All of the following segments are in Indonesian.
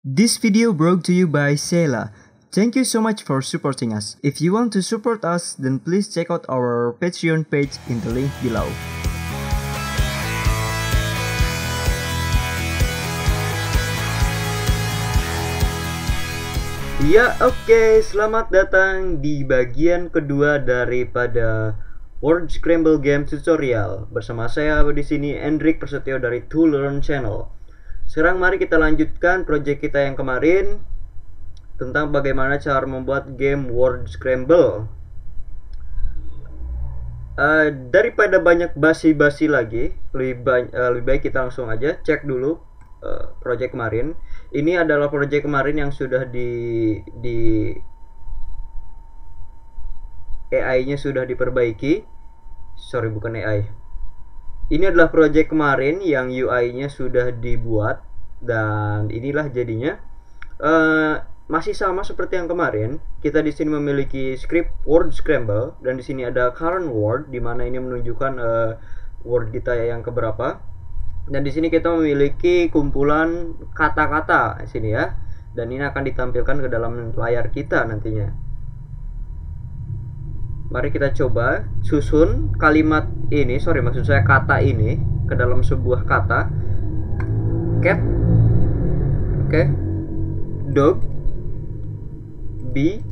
This video brought to you by Sela. Thank you so much for supporting us. If you want to support us, then please check out our Patreon page in the link below. Ya oke, selamat datang di bagian kedua daripada Word Scramble Game Tutorial. Bersama saya di sini Hendrik Prasetyo dari To Learn Channel. Sekarang mari kita lanjutkan project kita yang kemarin tentang bagaimana cara membuat game Word Scramble. Daripada banyak basi-basi lagi, lebih baik kita langsung aja cek dulu project kemarin. Ini adalah project kemarin yang sudah di AI-nya sudah diperbaiki. Sorry, bukan AI. Ini adalah project kemarin yang UI-nya sudah dibuat dan inilah jadinya. Masih sama seperti yang kemarin. Kita di sini memiliki script Word Scramble dan di sini ada current word di mana ini menunjukkan word kita yang keberapa. Dan di sini kita memiliki kumpulan kata-kata di sini ya. Dan ini akan ditampilkan ke dalam layar kita nantinya. Mari kita coba susun kalimat ini, maksud saya kata ini ke dalam sebuah kata. Cat, oke, dog, bee,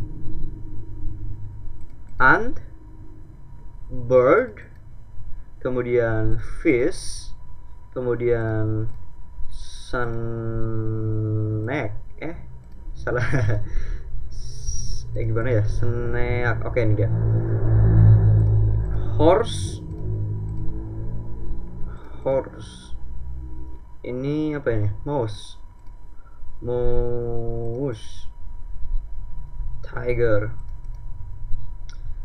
ant, bird, kemudian fish, kemudian snack, salah. Gimana ya, snack. Oke, ini dia. Horse. Ini apa ini? Mouse. Tiger.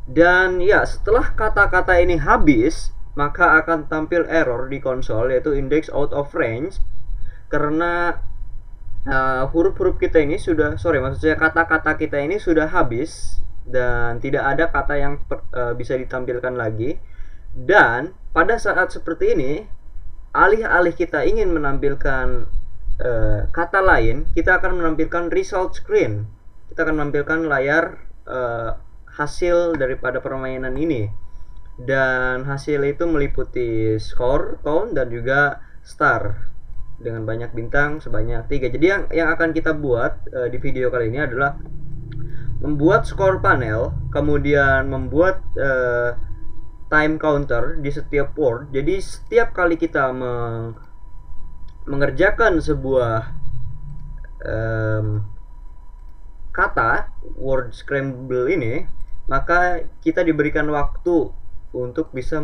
Dan ya, setelah kata-kata ini habis, maka akan tampil error di konsol, yaitu index out of range, karena huruf-huruf kita ini sudah, kata-kata kita ini sudah habis dan tidak ada kata yang bisa ditampilkan lagi. Dan pada saat seperti ini, alih-alih kita ingin menampilkan kata lain, kita akan menampilkan result screen. Kita akan menampilkan layar hasil daripada permainan ini. Dan hasil itu meliputi score, count, dan juga star dengan banyak bintang sebanyak 3. Jadi yang akan kita buat di video kali ini adalah membuat score panel, kemudian membuat time counter di setiap word. Jadi setiap kali kita mengerjakan sebuah kata word scramble ini, maka kita diberikan waktu untuk bisa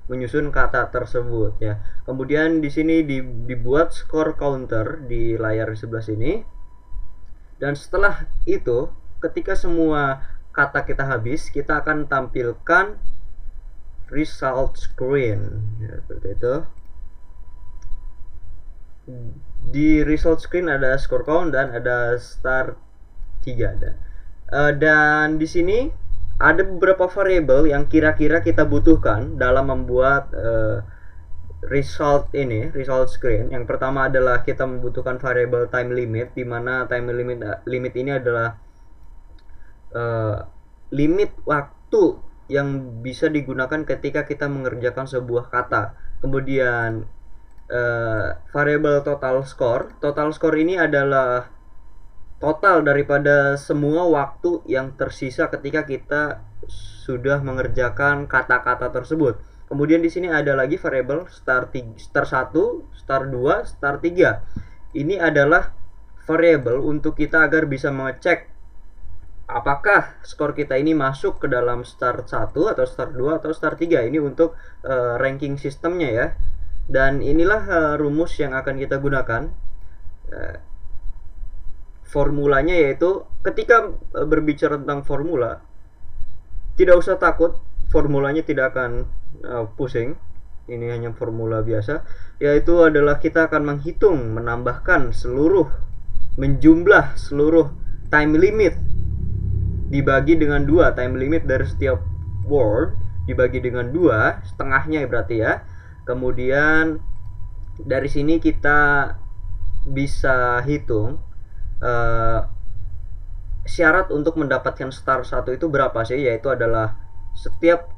menyusun kata tersebut ya. Kemudian di sini dibuat score counter di layar sebelah sini. Dan setelah itu, ketika semua kata kita habis, kita akan tampilkan result screen ya, seperti itu. Di result screen ada score count dan ada star 3 ada. Dan di sini ada beberapa variabel yang kira-kira kita butuhkan dalam membuat result screen. Yang pertama adalah kita membutuhkan variabel time limit, di mana time limit ini adalah limit waktu yang bisa digunakan ketika kita mengerjakan sebuah kata. Kemudian variabel total score ini adalah total daripada semua waktu yang tersisa ketika kita sudah mengerjakan kata-kata tersebut. Kemudian di sini ada lagi variabel star 1, star 2, star 3. Ini adalah variabel untuk kita agar bisa mengecek apakah skor kita ini masuk ke dalam star 1 atau star 2 atau star 3. Ini untuk ranking sistemnya ya. Dan inilah rumus yang akan kita gunakan. Formulanya yaitu, ketika berbicara tentang formula, tidak usah takut, formulanya tidak akan pusing. Ini hanya formula biasa, yaitu adalah kita akan menghitung, menambahkan menjumlah seluruh time limit dibagi dengan 2. Time limit dari setiap word dibagi dengan 2, setengahnya berarti ya. Kemudian dari sini kita bisa hitung syarat untuk mendapatkan star 1 itu berapa sih, yaitu adalah setiap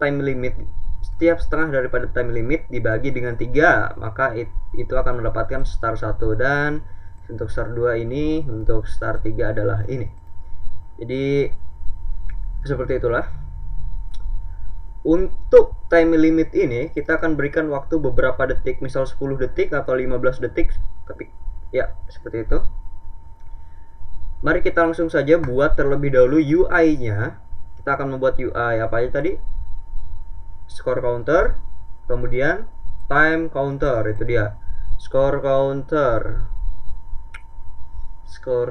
setengah daripada time limit dibagi dengan 3, maka itu akan mendapatkan star 1. Dan untuk star 2 ini, untuk star 3 adalah ini. Jadi seperti itulah. Untuk time limit ini kita akan berikan waktu beberapa detik, misal 10 detik atau 15 detik, tapi ya seperti itu. Mari kita langsung saja buat terlebih dahulu UI-nya. Kita akan membuat UI apa aja tadi? Score counter, kemudian time counter, itu dia. Score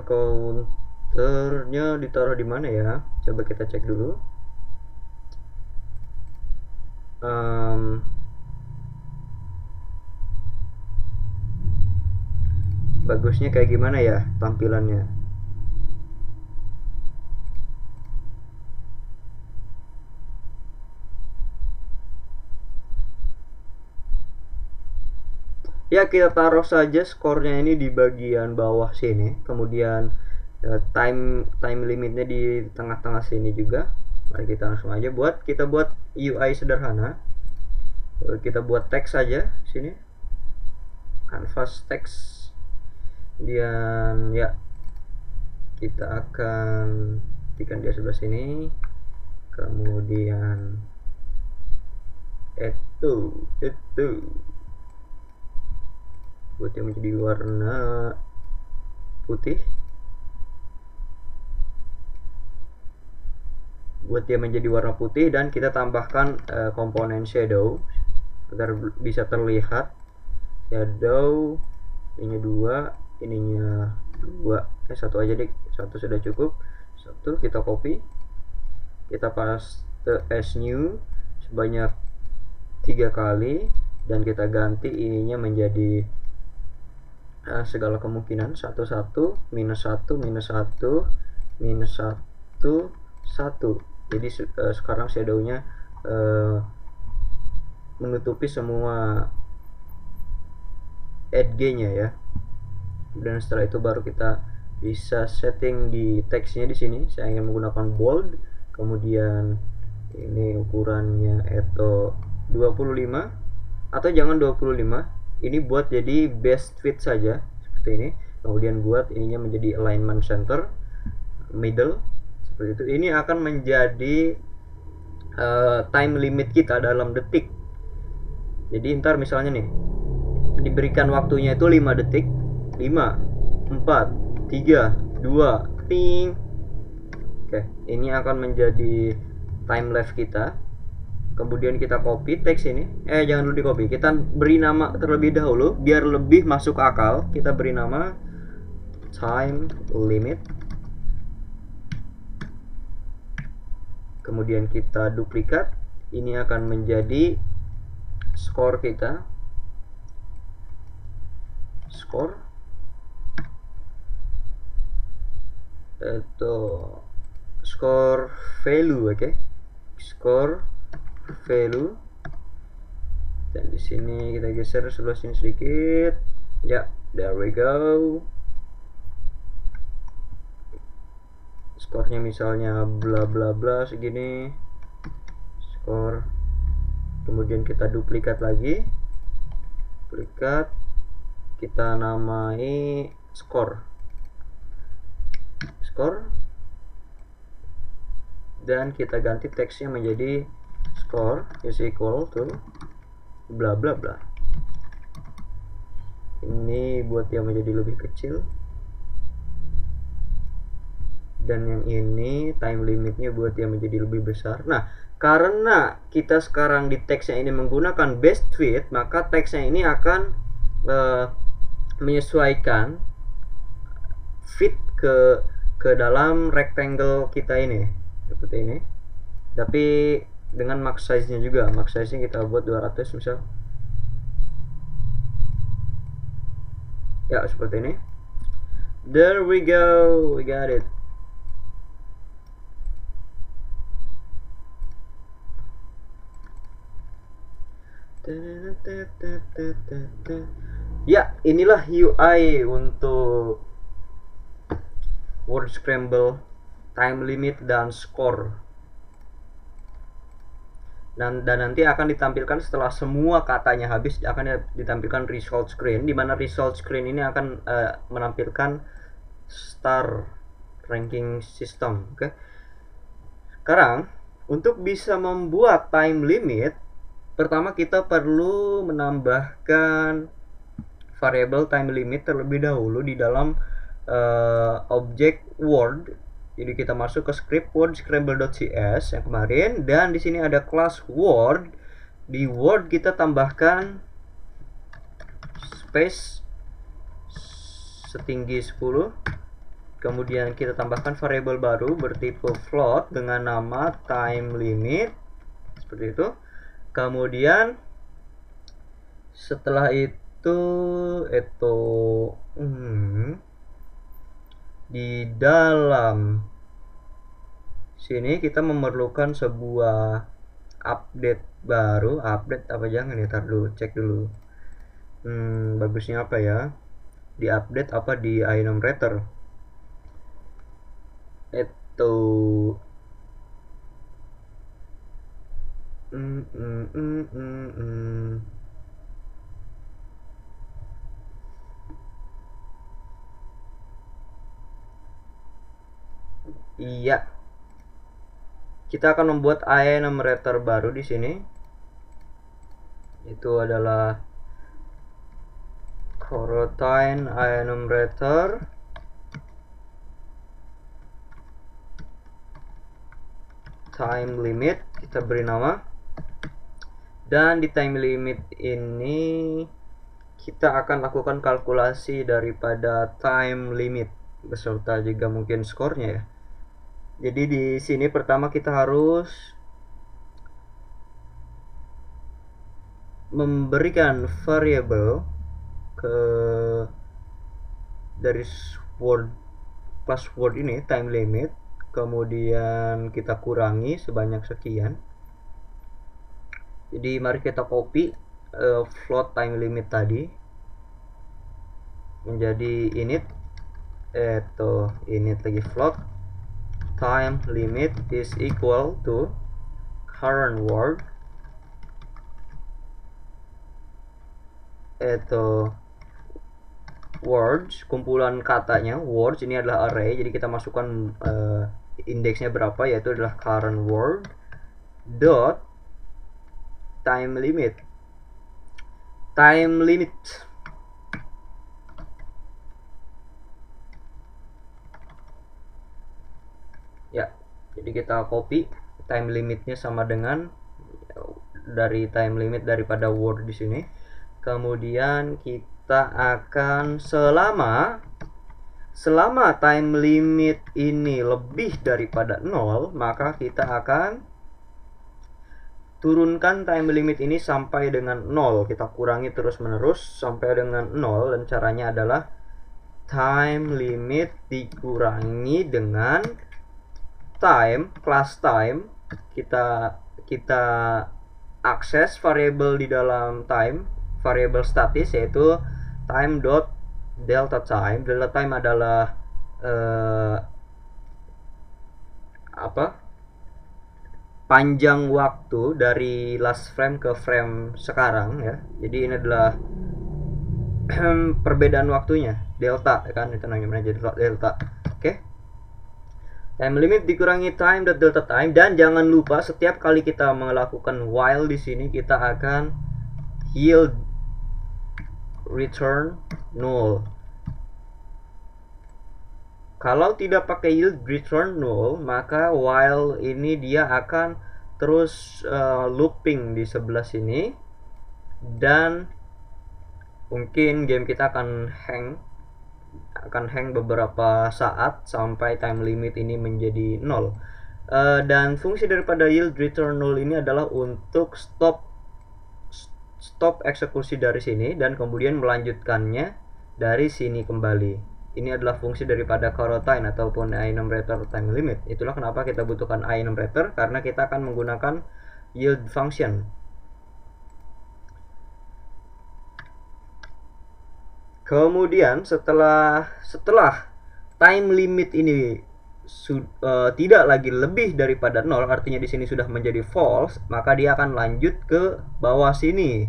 counternya ditaruh di mana ya? Coba kita cek dulu. Bagusnya kayak gimana ya tampilannya? Ya, kita taruh saja skornya ini di bagian bawah sini, kemudian time limitnya di tengah-tengah sini juga. Mari kita langsung aja kita buat UI sederhana. Kita buat teks saja sini, canvas text, kemudian ya kita akan ketikkan dia sebelah sini, kemudian itu buat yang menjadi warna putih, dan kita tambahkan komponen shadow agar bisa terlihat. Shadow ini 2, ininya 2, satu aja deh, satu sudah cukup. Satu kita copy, kita paste as new sebanyak 3 kali, dan kita ganti ininya menjadi segala kemungkinan 1 1 minus 1 minus 1 minus 1 1. Jadi sekarang shadownya menutupi semua edge-nya ya. Dan setelah itu baru kita bisa setting di teksnya di sini. Saya ingin menggunakan bold, kemudian ini ukurannya itu 25 atau jangan 25. Ini buat jadi best fit saja seperti ini. Kemudian buat ininya menjadi alignment center, middle, seperti itu. Ini akan menjadi time limit kita dalam detik. Jadi ntar misalnya nih diberikan waktunya itu 5 detik, 5 4 3 2 ting. Oke, ini akan menjadi time lapse kita. Kemudian kita copy teks ini. Jangan dulu di copy, kita beri nama terlebih dahulu biar lebih masuk akal. Kita beri nama time limit, kemudian kita duplikat. Ini akan menjadi skor kita, skor itu skor value, oke. Skor value, dan di sini kita geser sebelah sini sedikit ya. There we go. Skornya misalnya bla bla bla segini skor. Kemudian kita duplikat lagi, kita namai skor, dan kita ganti teksnya menjadi score is equal to bla bla bla. Ini buat yang menjadi lebih kecil, dan yang ini time limitnya buat yang menjadi lebih besar. Nah, karena kita sekarang di teksnya ini menggunakan best fit, maka teksnya ini akan menyesuaikan fit ke dalam rectangle kita ini seperti ini, tapi dengan max size nya juga. Max size nya kita buat 200 misal ya, seperti ini. There we go, we got it. Ya, inilah UI untuk word scramble, time limit, dan score. Dan nanti akan ditampilkan setelah semua katanya habis, akan ditampilkan result screen, di mana result screen ini akan menampilkan star ranking system. Oke. Sekarang untuk bisa membuat time limit, pertama kita perlu menambahkan variable time limit terlebih dahulu di dalam objek word. Jadi kita masuk ke script word scramble.cs yang kemarin, dan di sini ada class word. Di word kita tambahkan space setinggi 10. Kemudian kita tambahkan variable baru bertipe float dengan nama time limit seperti itu. Kemudian setelah itu di dalam sini kita memerlukan sebuah update baru. Update apa jangan ya, tar dulu, cek dulu. Bagusnya apa ya, di update apa di enumerator itu. Iya, kita akan membuat enumerator baru di sini. Itu adalah coroutine enumerator. Time limit kita beri nama, dan di time limit ini kita akan lakukan kalkulasi daripada time limit beserta juga mungkin skornya ya. Jadi di sini pertama kita harus memberikan variable ke dari word class word ini time limit, kemudian kita kurangi sebanyak sekian. Jadi mari kita copy float time limit tadi menjadi init, init lagi float time limit is equal to current word words, kumpulan katanya words ini adalah array, jadi kita masukkan indeksnya berapa, yaitu adalah current word dot time limit ya. Jadi kita copy time limitnya sama dengan dari time limit daripada word di sini. Kemudian kita akan selama time limit ini lebih daripada 0, maka kita akan turunkan time limit ini sampai dengan 0. Kita kurangi terus menerus sampai dengan 0, dan caranya adalah time limit dikurangi dengan time, class time. Kita akses variable di dalam time, variable statis, yaitu time dot delta time. Delta time adalah panjang waktu dari last frame ke frame sekarang ya. Jadi ini adalah perbedaan waktunya, delta kan, itu namanya delta. Oke. Time limit dikurangi time dot delta time, dan jangan lupa setiap kali kita melakukan while di sini kita akan yield return null. Kalau tidak pakai yield return null, maka while ini dia akan terus looping di sebelah sini, dan mungkin game kita akan hang beberapa saat sampai time limit ini menjadi 0. Dan fungsi daripada yield return null ini adalah untuk stop eksekusi dari sini dan kemudian melanjutkannya dari sini kembali. Ini adalah fungsi daripada coroutine ataupun enumerator time limit. Itulah kenapa kita butuhkan enumerator, karena kita akan menggunakan yield function. Kemudian setelah time limit ini tidak lagi lebih daripada 0, artinya di sini sudah menjadi false, maka dia akan lanjut ke bawah sini.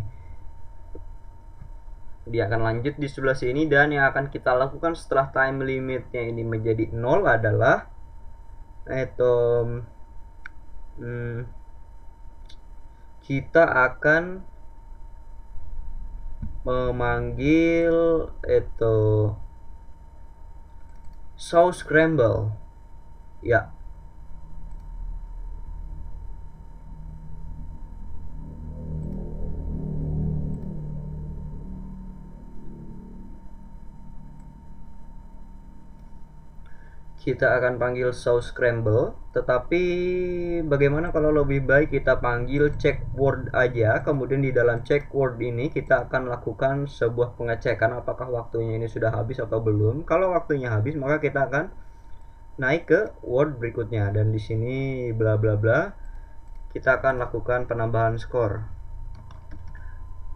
Dia akan lanjut di sebelah sini, dan yang akan kita lakukan setelah time limitnya ini menjadi 0 adalah kita akan memanggil show scramble. Ya, kita akan panggil show scramble, tetapi bagaimana kalau lebih baik kita panggil check word aja. Kemudian di dalam check word ini kita akan lakukan sebuah pengecekan apakah waktunya ini sudah habis atau belum. Kalau waktunya habis, maka kita akan naik ke word berikutnya, dan di sini bla bla bla kita akan lakukan penambahan skor.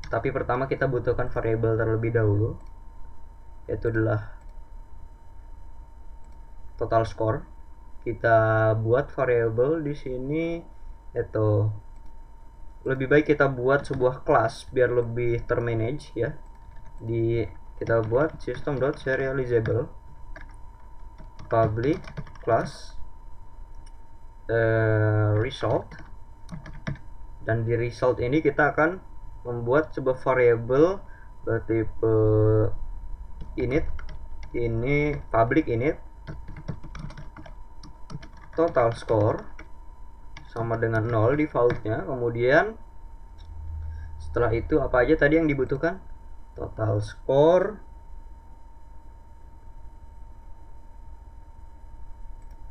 Tapi pertama kita butuhkan variabel terlebih dahulu, yaitu adalah total score. Kita buat variabel di sini, itu lebih baik kita buat sebuah kelas biar lebih termanage ya. Kita buat system.serializable public class result, dan di result ini kita akan membuat sebuah variabel bertipe init. Ini public init total score sama dengan 0 defaultnya. Kemudian setelah itu apa aja tadi yang dibutuhkan? Total score,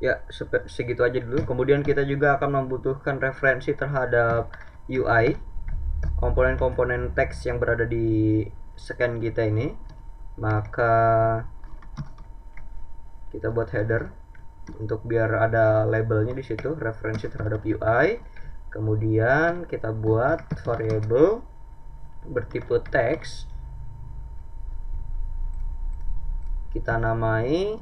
ya segitu aja dulu. Kemudian kita juga akan membutuhkan referensi terhadap UI, komponen-komponen teks yang berada di scan kita ini. Maka kita buat header untuk biar ada labelnya di situ, referensi terhadap UI. Kemudian kita buat variabel bertipe teks, kita namai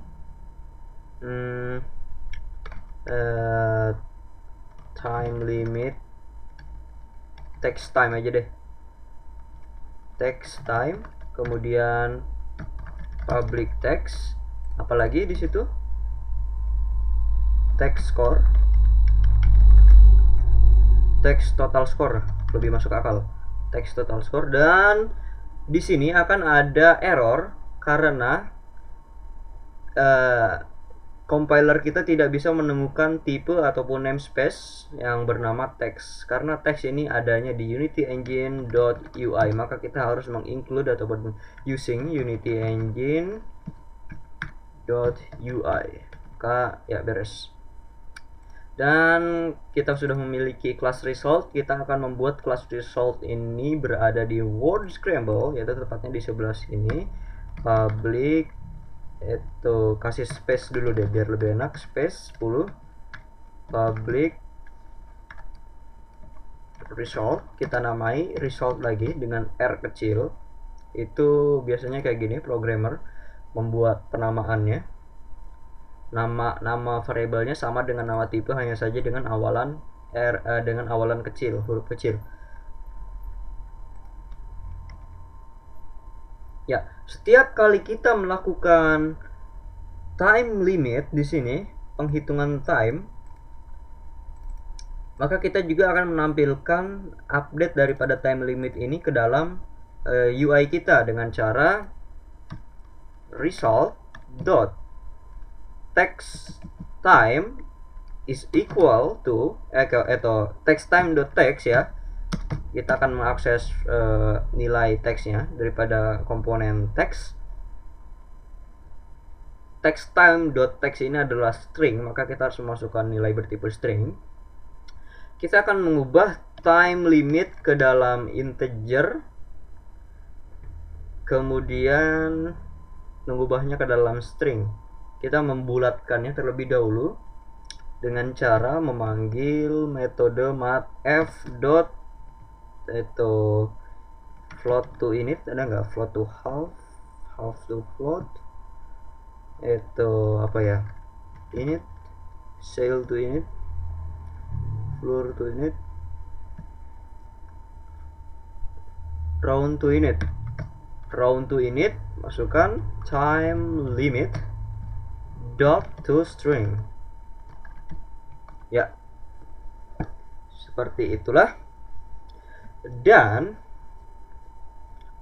time limit text time aja deh, text time. Kemudian public text, apalagi di situ text score, text total score, lebih masuk akal, text total score. Dan di sini akan ada error karena compiler kita tidak bisa menemukan tipe ataupun namespace yang bernama text, karena text ini adanya di Unity Engine.ui. Maka kita harus menginclude ataupun using Unity Engine.ui. Maka ya beres. Dan kita sudah memiliki class result. Kita akan membuat class result ini berada di word scramble, yaitu tepatnya di sebelah sini. Public, itu kasih space dulu deh biar lebih enak, space 10. Public result, kita namai result lagi dengan R kecil. Itu biasanya kayak gini programmer membuat penamaannya. Nama variabelnya sama dengan nama tipe, hanya saja dengan awalan dengan awalan kecil, huruf kecil. Ya, setiap kali kita melakukan time limit di sini, penghitungan time, maka kita juga akan menampilkan update daripada time limit ini ke dalam UI kita dengan cara result dot text time is equal to atau text time dot text ya. Kita akan mengakses nilai teksnya daripada komponen teks. Text time dot text ini adalah string, maka kita harus memasukkan nilai bertipe string. Kita akan mengubah time limit ke dalam integer, kemudian mengubahnya ke dalam string. Kita membulatkannya terlebih dahulu dengan cara memanggil metode mathf dot itu float to init. Ada nggak float to half, half to float, itu apa ya, init, sail to init, floor to init, round to init. Round to init, masukkan time limit dot to string. Ya, seperti itulah. Dan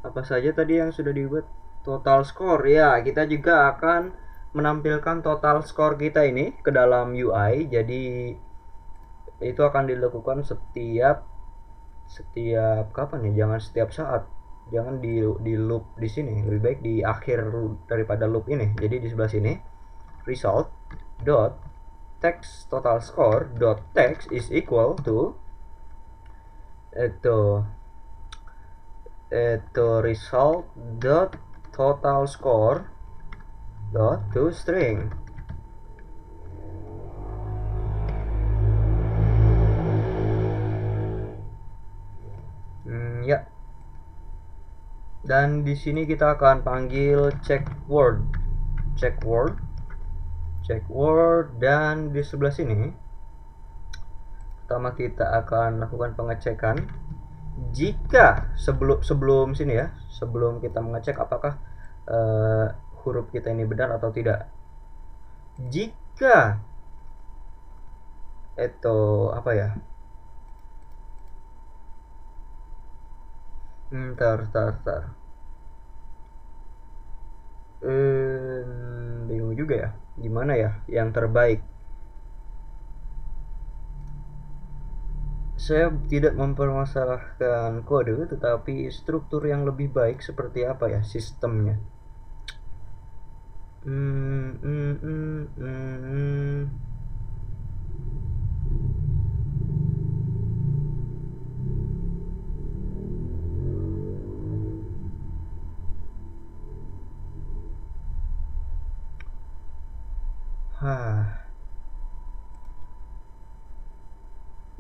apa saja tadi yang sudah dibuat? Total score. Ya, kita juga akan menampilkan total score kita ini ke dalam UI. Jadi itu akan dilakukan setiap kapan ya? Jangan setiap saat. Jangan di loop di sini. Lebih baik di akhir daripada loop ini. Jadi di sebelah sini result dot text total score dot text is equal to itu result dot total score dot to string. Ya. Dan di sini kita akan panggil check word, dan di sebelah sini pertama kita akan lakukan pengecekan. Jika sebelum sini ya, sebelum kita mengecek apakah huruf kita ini benar atau tidak. Jika itu apa ya? Bentar. Bingung juga ya. Gimana ya yang terbaik? Saya tidak mempermasalahkan kode, tetapi struktur yang lebih baik seperti apa ya sistemnya.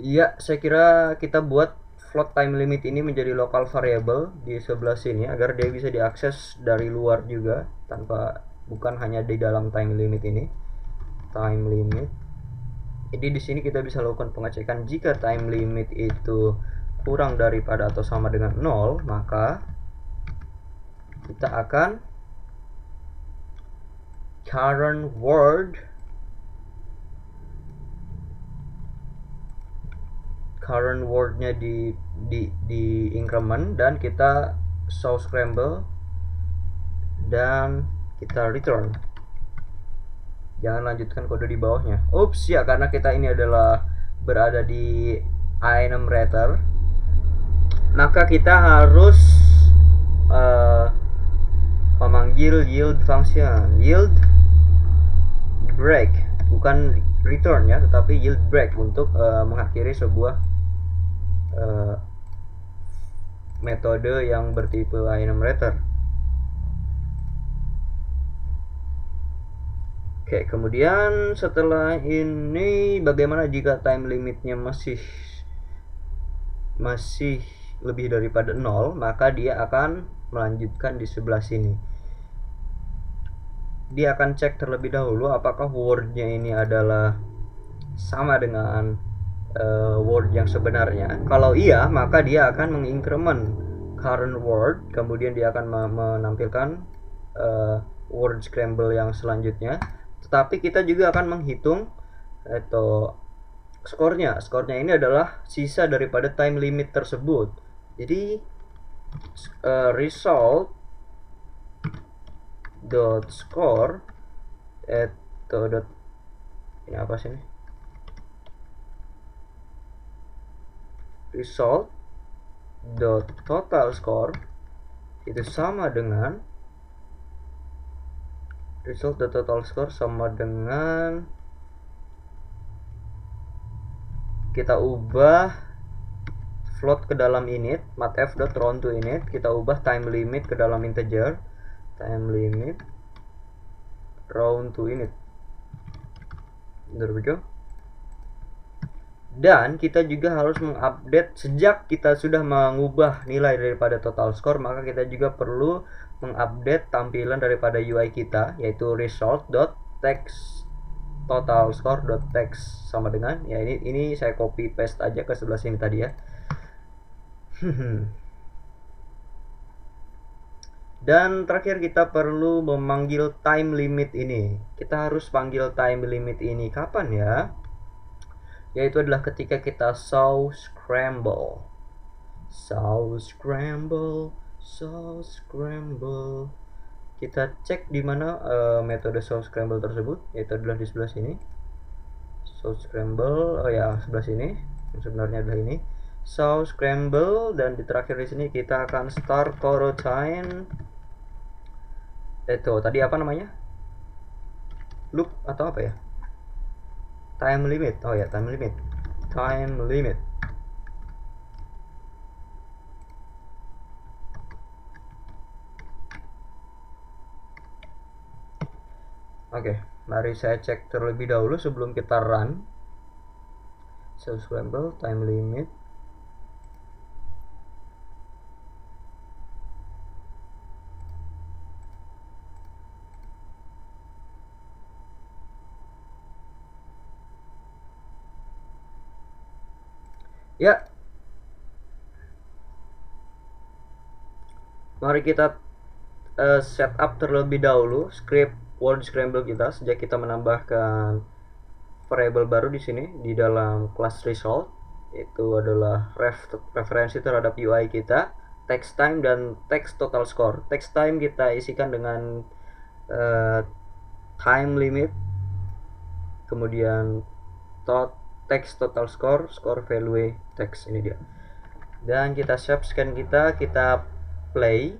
Iya, saya kira kita buat float time limit ini menjadi local variable di sebelah sini agar dia bisa diakses dari luar juga bukan hanya di dalam time limit ini. Time limit. Jadi di sini kita bisa lakukan pengecekan jika time limit itu kurang daripada atau sama dengan 0, maka kita akan current wordnya di increment, dan kita show scramble dan kita return. Jangan lanjutkan kode di bawahnya. Ups ya, karena kita ini adalah berada di enumerator, maka kita harus memanggil yield function, yield break, bukan return ya, tetapi yield break untuk mengakhiri sebuah metode yang bertipe enumerator. Oke, kemudian setelah ini bagaimana jika time limitnya masih lebih daripada 0, maka dia akan melanjutkan di sebelah sini. Dia akan cek terlebih dahulu apakah wordnya ini adalah sama dengan word yang sebenarnya. Kalau iya, maka dia akan mengincrement current word, kemudian dia akan menampilkan word scramble yang selanjutnya. Tetapi kita juga akan menghitung skornya. Skornya ini adalah sisa daripada time limit tersebut. Jadi result dot score ini apa sih ini? Result dot total score itu sama dengan result dot total score sama dengan kita ubah float ke dalam init, matf dot round to init, kita ubah time limit ke dalam integer, time limit round to init. Benar begitu? Dan kita juga harus mengupdate sejak kita sudah mengubah nilai daripada total score, maka kita juga perlu mengupdate tampilan daripada UI kita, yaitu result.text total score.text sama dengan ya ini saya copy paste aja ke sebelah sini tadi ya. Dan terakhir kita perlu memanggil time limit ini. Kita harus panggil time limit ini kapan ya? Yaitu adalah ketika kita show scramble. Show scramble, show scramble. Kita cek di mana metode show scramble tersebut, yaitu adalah di sebelah sini. Show scramble, oh ya sebelah sini. Yang sebenarnya adalah ini. Show scramble, dan di terakhir di sini kita akan start coroutine. Itu tadi apa namanya? Loop atau apa ya? Time limit. Oh ya, time limit. Time limit. Oke, mari saya cek terlebih dahulu sebelum kita run. Show scramble, time limit. Ya, mari kita setup terlebih dahulu script word scramble kita sejak kita menambahkan variable baru di sini di dalam class result. Itu adalah referensi terhadap UI kita, text time dan text total score. Text time kita isikan dengan time limit, kemudian text total score, score value text, ini dia. Dan kita save scan kita play.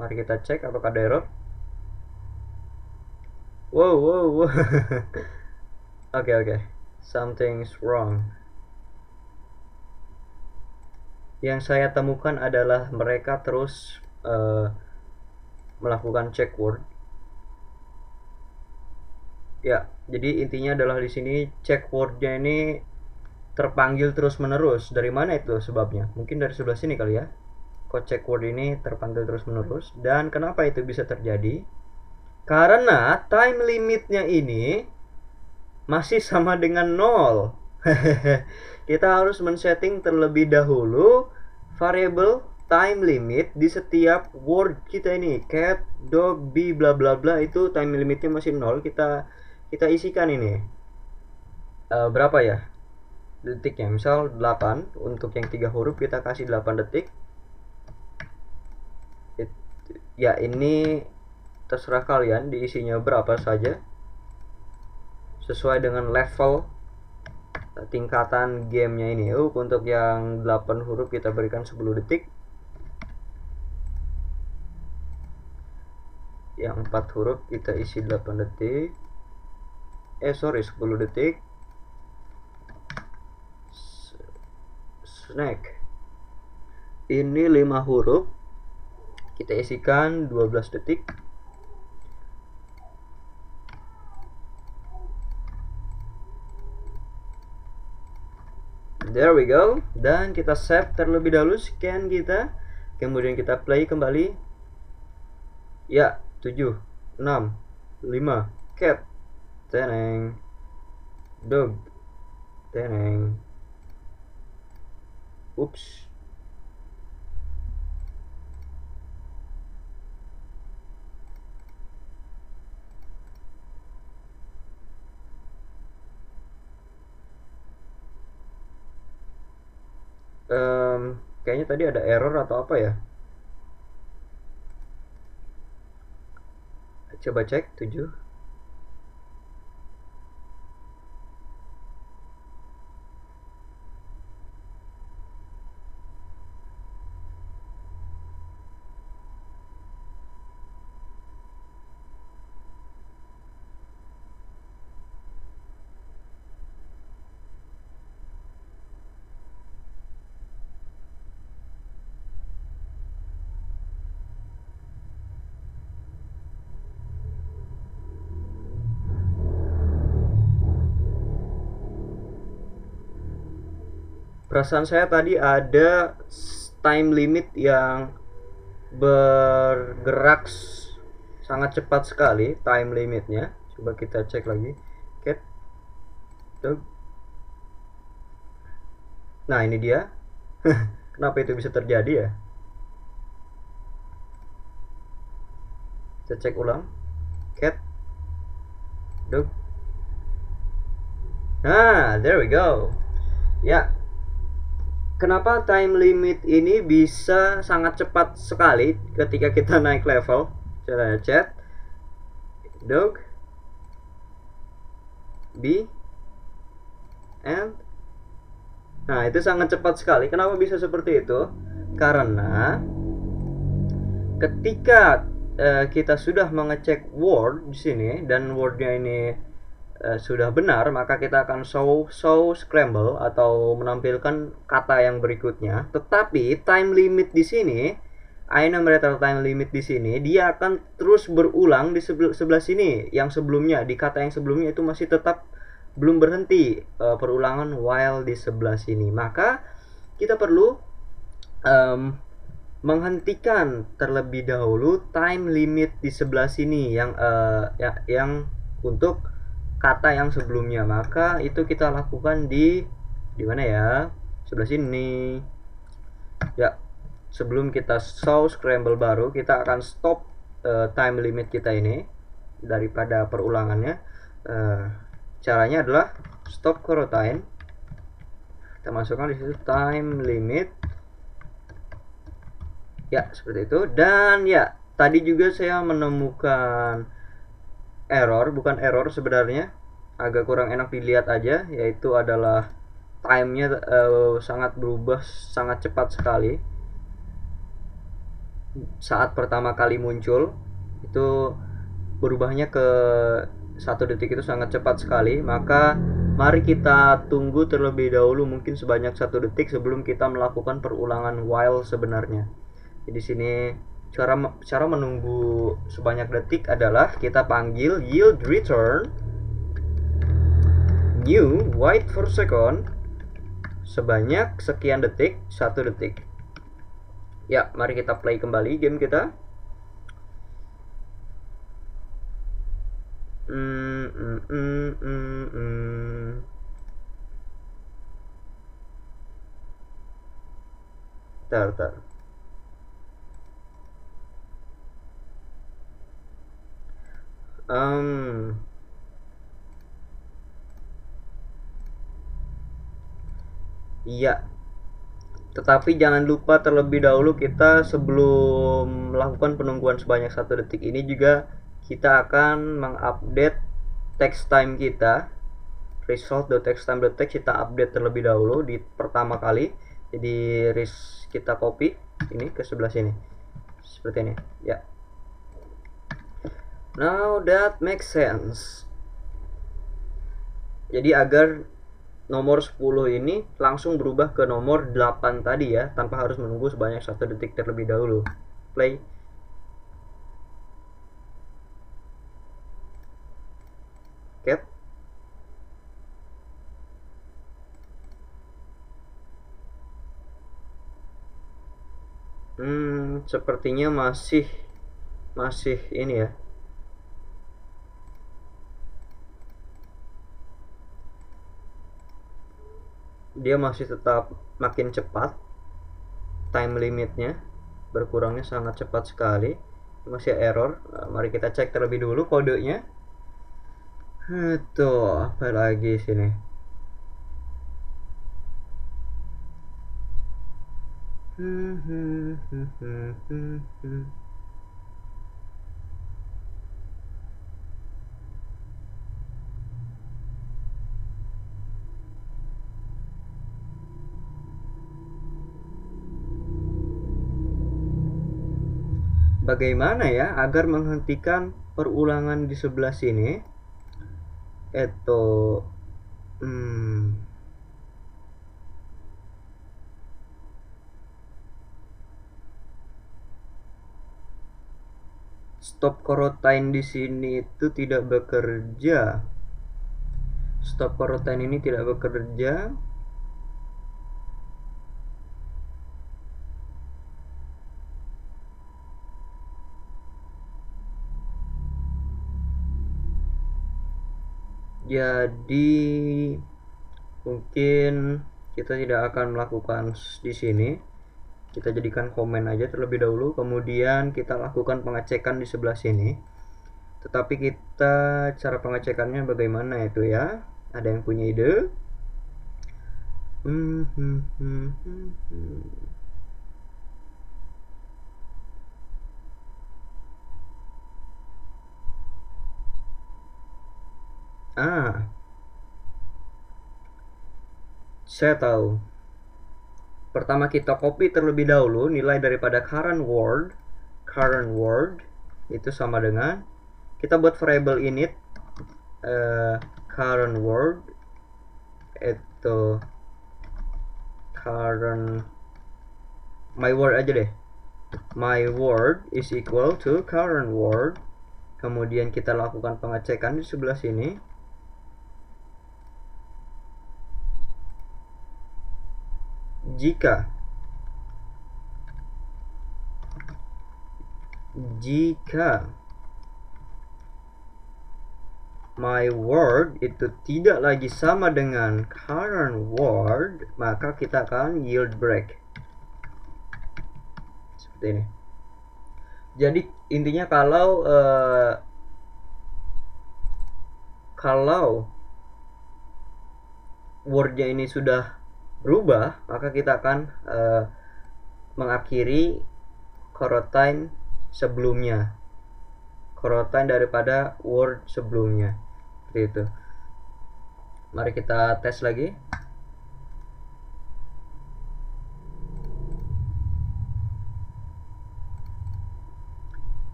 Mari kita cek apakah ada error. Wow. Oke. Something's wrong. Yang saya temukan adalah mereka terus melakukan check word. Ya, jadi intinya adalah di sini check wordnya ini terpanggil terus menerus. Dari mana itu sebabnya? Mungkin dari sebelah sini kali ya. Kok check word ini terpanggil terus menerus. Dan kenapa itu bisa terjadi? Karena time limitnya ini masih sama dengan 0. Kita harus men-setting terlebih dahulu variable time limit di setiap word kita ini. Cat, dog, bee, bla bla bla, itu time limitnya masih 0. Kita isikan ini berapa ya detiknya, misal 8. Untuk yang 3 huruf kita kasih 8 detik. Ya, ini terserah kalian diisinya berapa saja sesuai dengan level tingkatan gamenya ini. Untuk yang 8 huruf kita berikan 10 detik, yang 4 huruf kita isi 8 detik, 10 detik. Snack ini 5 huruf kita isikan 12 detik. There we go. Dan kita save terlebih dahulu scan kita, kemudian kita play kembali. Ya, 7, 6, 5, cat, teneng, dog, teneng. Oops. Kayaknya tadi ada error atau apa ya. Coba cek 7. Perasaan saya tadi ada time limit yang bergerak sangat cepat sekali time limitnya. Coba kita cek lagi. Cat. Nah, ini dia. Kenapa itu bisa terjadi ya? Kita cek ulang. Cat. Dog. Nah, there we go. Ya, kenapa time limit ini bisa sangat cepat sekali ketika kita naik level? Coba chat. Dog. B. And. Nah, itu sangat cepat sekali. Kenapa bisa seperti itu? Karena ketika kita sudah mengecek word di sini dan wordnya ini sudah benar, maka kita akan show scramble atau menampilkan kata yang berikutnya. Tetapi time limit di sini, enumerator time limit di sini, dia akan terus berulang di sebelah sini. Yang sebelumnya, di kata yang sebelumnya itu masih tetap belum berhenti perulangan while di sebelah sini. Maka kita perlu menghentikan terlebih dahulu time limit di sebelah sini yang untuk kata yang sebelumnya. Maka itu kita lakukan di mana ya? Sebelah sini. Ya, sebelum kita show scramble baru, kita akan stop time limit kita ini daripada perulangannya. Caranya adalah stop coroutine. Kita masukkan di situ time limit. Ya, seperti itu. Dan ya, tadi juga saya menemukan error, bukan error sebenarnya, agak kurang enak dilihat aja, yaitu adalah timenya sangat berubah sangat cepat sekali saat pertama kali muncul. Itu berubahnya ke 1 detik itu sangat cepat sekali. Maka mari kita tunggu terlebih dahulu mungkin sebanyak 1 detik sebelum kita melakukan perulangan while sebenarnya. Di sini cara menunggu sebanyak detik adalah kita panggil yield return new wait for second sebanyak sekian detik, 1 detik. Ya, mari kita play kembali game kita. Tar. Iya. Tetapi jangan lupa terlebih dahulu kita sebelum melakukan penungguan sebanyak 1 detik ini juga kita akan mengupdate text time kita. Result.texttime.text kita update terlebih dahulu di pertama kali. Jadi kita copy ini ke sebelah sini. Seperti ini. Ya. Now that makes sense. Jadi agar nomor 10 ini langsung berubah ke nomor 8 tadi ya, tanpa harus menunggu sebanyak 1 detik terlebih dahulu. Play. Cat. Sepertinya masih ini ya. Dia masih tetap makin cepat, time limitnya berkurangnya sangat cepat sekali, masih error. Mari kita cek terlebih dulu kodenya. Tuh, apa lagi sini? Bagaimana ya agar menghentikan perulangan di sebelah sini? Stop coroutine di sini itu tidak bekerja. Stop coroutine ini tidak bekerja. Jadi mungkin kita tidak akan melakukan di sini. Kita jadikan komen aja terlebih dahulu, kemudian kita lakukan pengecekan di sebelah sini. Tetapi kita cara pengecekannya bagaimana itu ya? Ada yang punya ide? Saya tahu. Pertama kita copy terlebih dahulu nilai daripada current word itu sama dengan kita buat variable init current word itu current my word aja deh, my word is equal to current word. Kemudian kita lakukan pengecekan di sebelah sini. Jika my word itu tidak lagi sama dengan current word, maka kita akan yield break. Seperti ini. Jadi intinya kalau wordnya ini sudah berubah, maka kita akan mengakhiri coroutine sebelumnya, coroutine daripada word sebelumnya. Seperti itu. Mari kita tes lagi.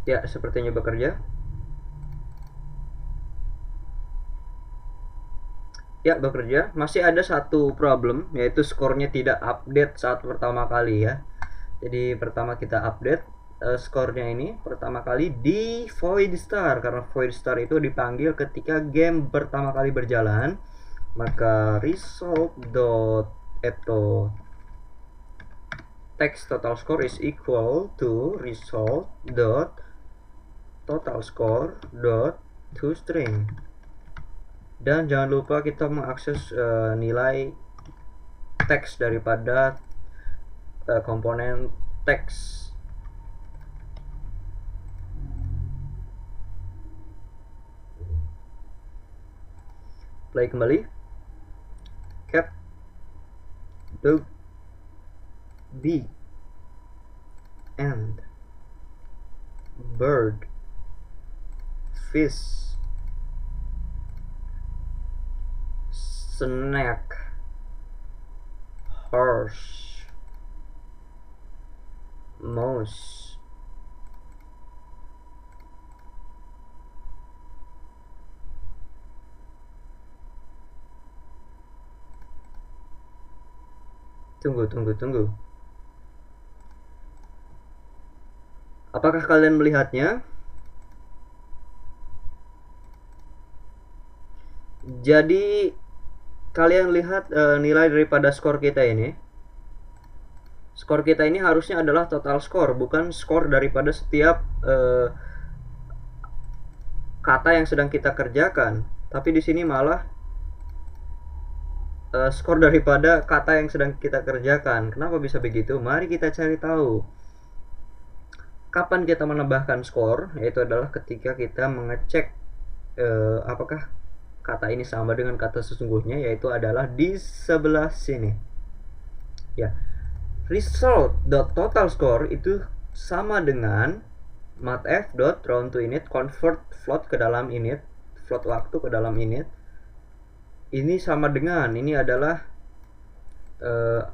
Ya, sepertinya bekerja. Ya, bekerja. Masih ada satu problem, yaitu skornya tidak update saat pertama kali ya. Jadi pertama kita update skornya ini pertama kali di void star, karena void star itu dipanggil ketika game pertama kali berjalan. Maka result dot eto text total score is equal to result dot total score dot toString. Dan jangan lupa kita mengakses nilai teks daripada komponen teks. Play kembali. Cat, dog, bee, and bird, fish, snack, horse, mouse, tunggu. Apakah kalian melihatnya? Jadi kalian lihat nilai daripada skor kita ini. Skor kita ini harusnya adalah total skor, bukan skor daripada setiap kata yang sedang kita kerjakan. Tapi di sini malah skor daripada kata yang sedang kita kerjakan. Kenapa bisa begitu? Mari kita cari tahu. Kapan kita menambahkan skor? Yaitu adalah ketika kita mengecek apakah kata ini sama dengan kata sesungguhnya, yaitu adalah di sebelah sini. Ya, result.total score itu sama dengan mathf.round2init convert float ke dalam init, float waktu ke dalam init. Ini sama dengan, ini adalah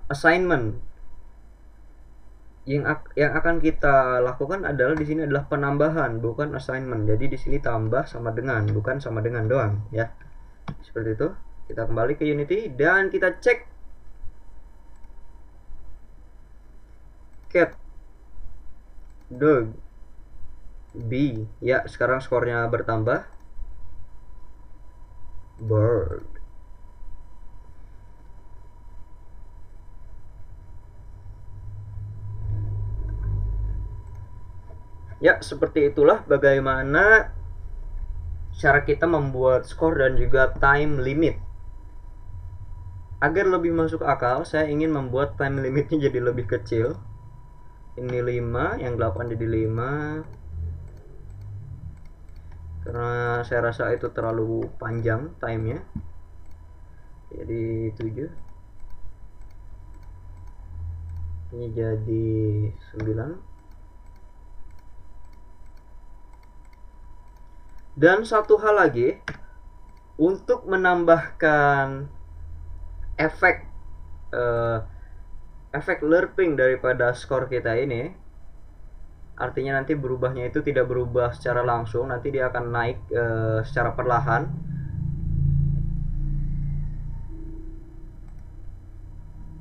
assignment. Yang akan kita lakukan adalah di sini adalah penambahan, bukan assignment. Jadi di sini tambah sama dengan, bukan sama dengan doang ya. Seperti itu. Kita kembali ke Unity dan kita cek cat, dog, bee. Ya, sekarang skornya bertambah. Bird. Ya, seperti itulah bagaimana cara kita membuat skor dan juga time limit. Agar lebih masuk akal, saya ingin membuat time limitnya jadi lebih kecil. Ini 5, yang 8 jadi 5. Karena saya rasa itu terlalu panjang timenya. Jadi 7. Ini jadi 9. Dan satu hal lagi, untuk menambahkan efek efek lerping daripada skor kita ini, artinya nanti berubahnya itu tidak berubah secara langsung, nanti dia akan naik secara perlahan.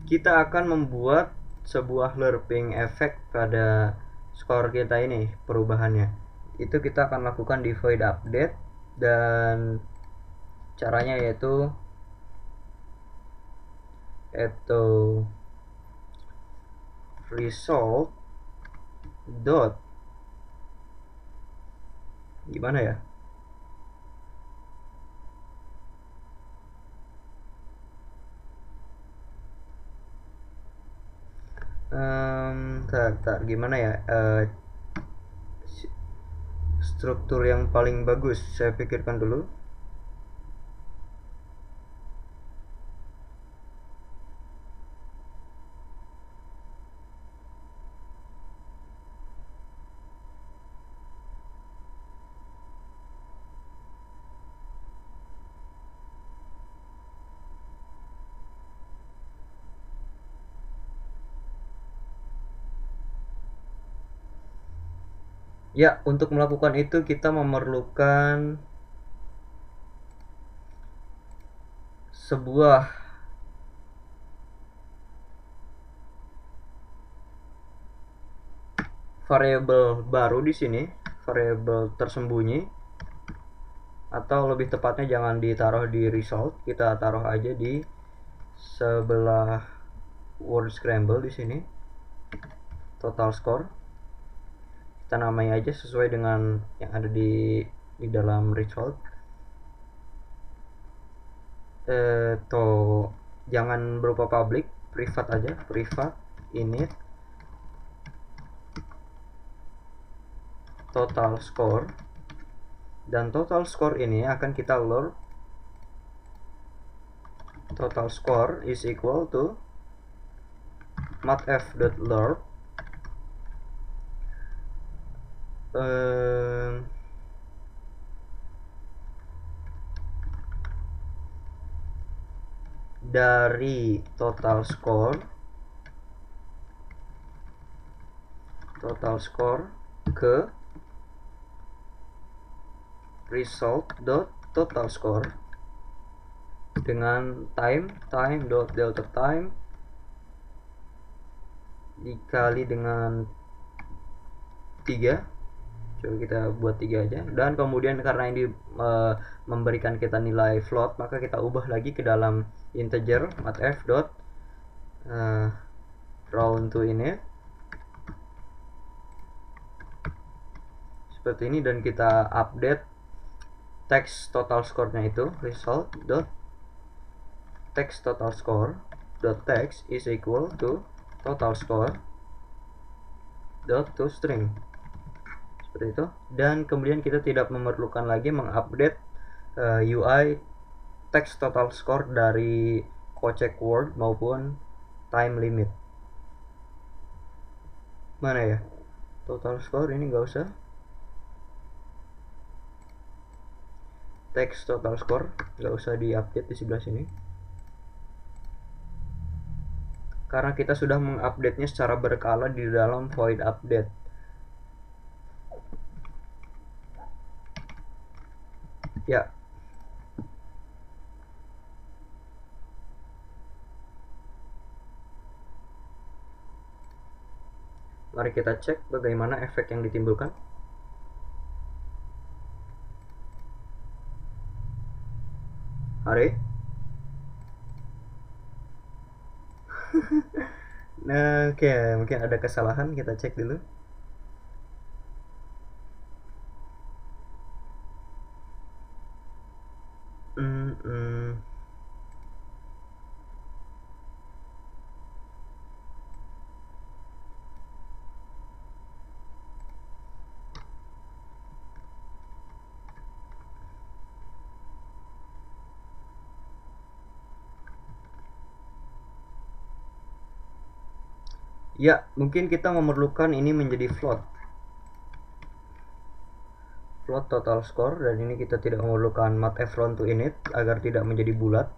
Kita akan membuat sebuah lerping efek pada skor kita ini, perubahannya. Itu kita akan lakukan di void update, dan caranya yaitu result dot gimana ya, gimana ya, struktur yang paling bagus saya pikirkan dulu. Ya, untuk melakukan itu kita memerlukan sebuah variabel baru di sini, variabel tersembunyi, atau lebih tepatnya jangan ditaruh di result, kita taruh aja di sebelah word scramble di sini, total score. Kita namai aja sesuai dengan yang ada di dalam result. Jangan berupa public, privat aja, privat init total score, dan total score ini akan kita load. Total score is equal to mathf.load dari total score ke result.total score dengan time.delta time dikali dengan 3. Coba kita buat 3 aja, dan kemudian karena ini memberikan kita nilai float, maka kita ubah lagi ke dalam integer mathf dot round to init seperti ini, dan kita update text total score-nya itu result dot text total score dot text is equal to total score dot to string, seperti itu. Dan kemudian kita tidak memerlukan lagi mengupdate UI text total score dari kocek word maupun time limit. Mana ya total score ini, nggak usah. Text total score nggak usah diupdate di sebelah sini, karena kita sudah mengupdate-nya secara berkala di dalam void update. Ya, mari kita cek bagaimana efek yang ditimbulkan. Hari nah, oke, mungkin ada kesalahan, kita cek dulu. Ya, mungkin kita memerlukan ini menjadi float total score, dan ini kita tidak memerlukan mathf round to init agar tidak menjadi bulat.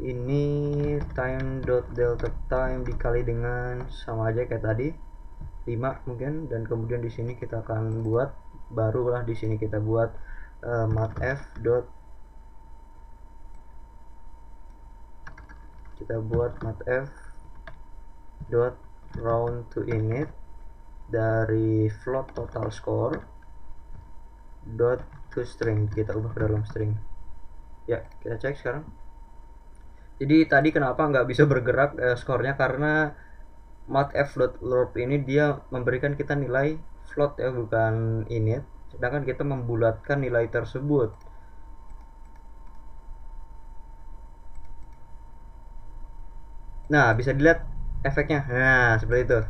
Ini time.delta time dikali dengan sama aja kayak tadi 5 mungkin, dan kemudian di sini kita akan buat, barulah di sini kita buat mathf dot, kita buat mathf dot round to init dari float total score dot to string, kita ubah ke dalam string. Ya, kita cek sekarang. Jadi tadi kenapa nggak bisa bergerak skornya, karena mathf.lorp ini dia memberikan kita nilai float ya, bukan init, sedangkan kita membulatkan nilai tersebut. Nah, bisa dilihat efeknya. Nah, seperti itu.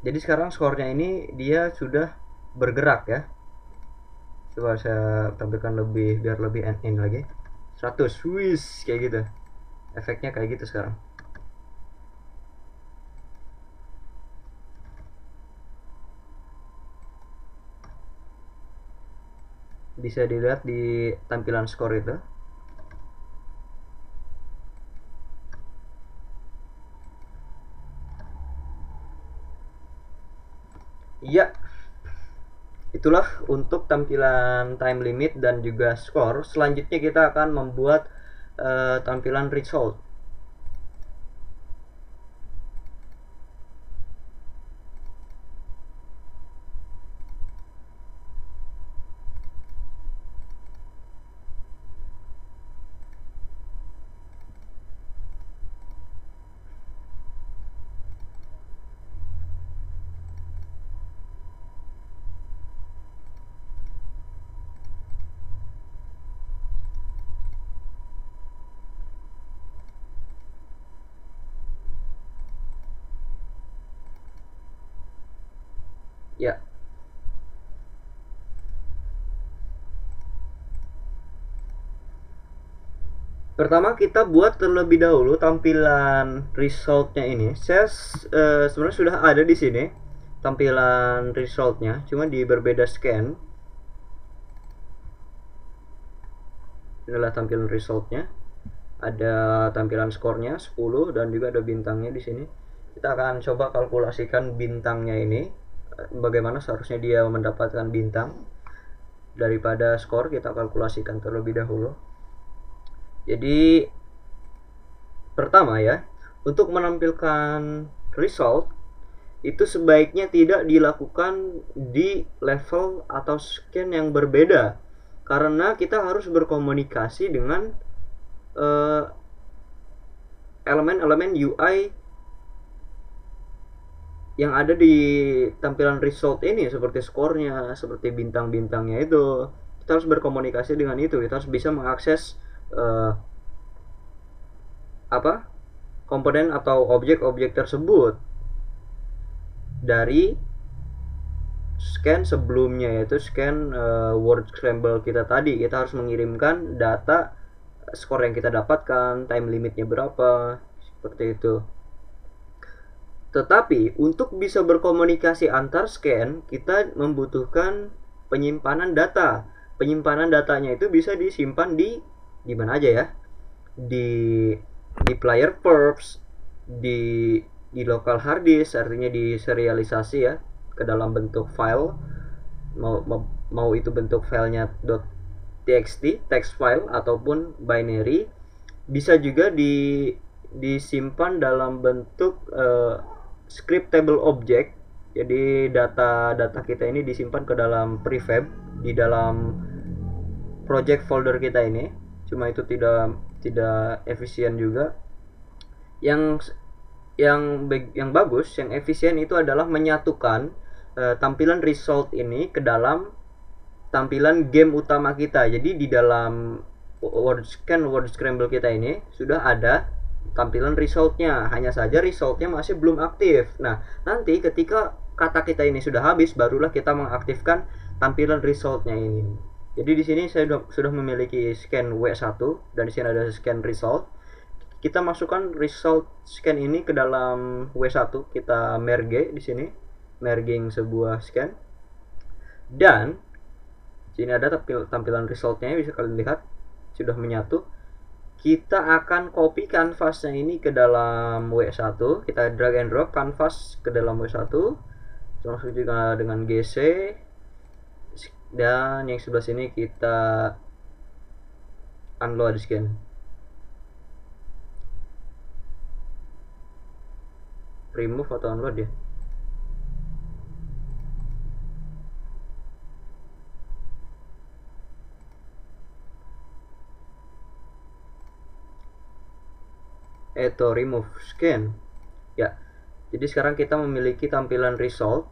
Jadi sekarang skornya ini dia sudah bergerak ya. Coba saya tampilkan lebih, biar lebih in lagi. 100, wis, kayak gitu. Efeknya kayak gitu sekarang. Bisa dilihat di tampilan skor itu. Iya, itulah untuk tampilan time limit dan juga skor. Selanjutnya kita akan membuat tampilan result. Ya, pertama kita buat terlebih dahulu tampilan resultnya ini. Saya sebenarnya sudah ada di sini tampilan resultnya, cuma di berbeda scan. Inilah tampilan resultnya. Ada tampilan skornya 10 dan juga ada bintangnya di sini. Kita akan coba kalkulasikan bintangnya ini, bagaimana seharusnya dia mendapatkan bintang. Daripada skor, kita kalkulasikan terlebih dahulu. Jadi pertama ya, untuk menampilkan result itu sebaiknya tidak dilakukan di level atau scan yang berbeda, karena kita harus berkomunikasi dengan elemen-elemen UI yang ada di tampilan result ini, seperti skornya, seperti bintang-bintangnya itu. Kita harus berkomunikasi dengan itu. Kita harus bisa mengakses komponen atau objek-objek tersebut dari scan sebelumnya, yaitu scan word scramble kita tadi. Kita harus mengirimkan data skor yang kita dapatkan, time limitnya berapa, seperti itu. Tetapi untuk bisa berkomunikasi antar scan, kita membutuhkan penyimpanan data. Penyimpanan datanya itu bisa disimpan di mana aja ya, di player perps, di local hard disk, artinya di serialisasi ya ke dalam bentuk file, mau itu bentuk filenya .txt text file ataupun binary. Bisa juga disimpan dalam bentuk scriptable object. Jadi data kita ini disimpan ke dalam prefab di dalam project folder kita ini. Cuma itu tidak efisien juga. Yang yang bagus, yang efisien itu adalah menyatukan tampilan result ini ke dalam tampilan game utama kita. Jadi di dalam word scramble kita ini sudah ada tampilan resultnya, hanya saja resultnya masih belum aktif. Nah, nanti ketika kata kita ini sudah habis, barulah kita mengaktifkan tampilan resultnya ini. Jadi di sini saya sudah memiliki scan W1 dan di sini ada scan result. Kita masukkan result scan ini ke dalam W1, kita merge di sini, merging sebuah scan. Dan sini ada tampilan resultnya, bisa kalian lihat sudah menyatu. Kita akan copy kanvasnya ini ke dalam W1, kita drag and drop kanvas ke dalam W1, termasuk juga dengan GC, dan yang sebelah sini kita unload scan. Remove atau unload ya? Remove scan ya. Jadi sekarang kita memiliki tampilan result.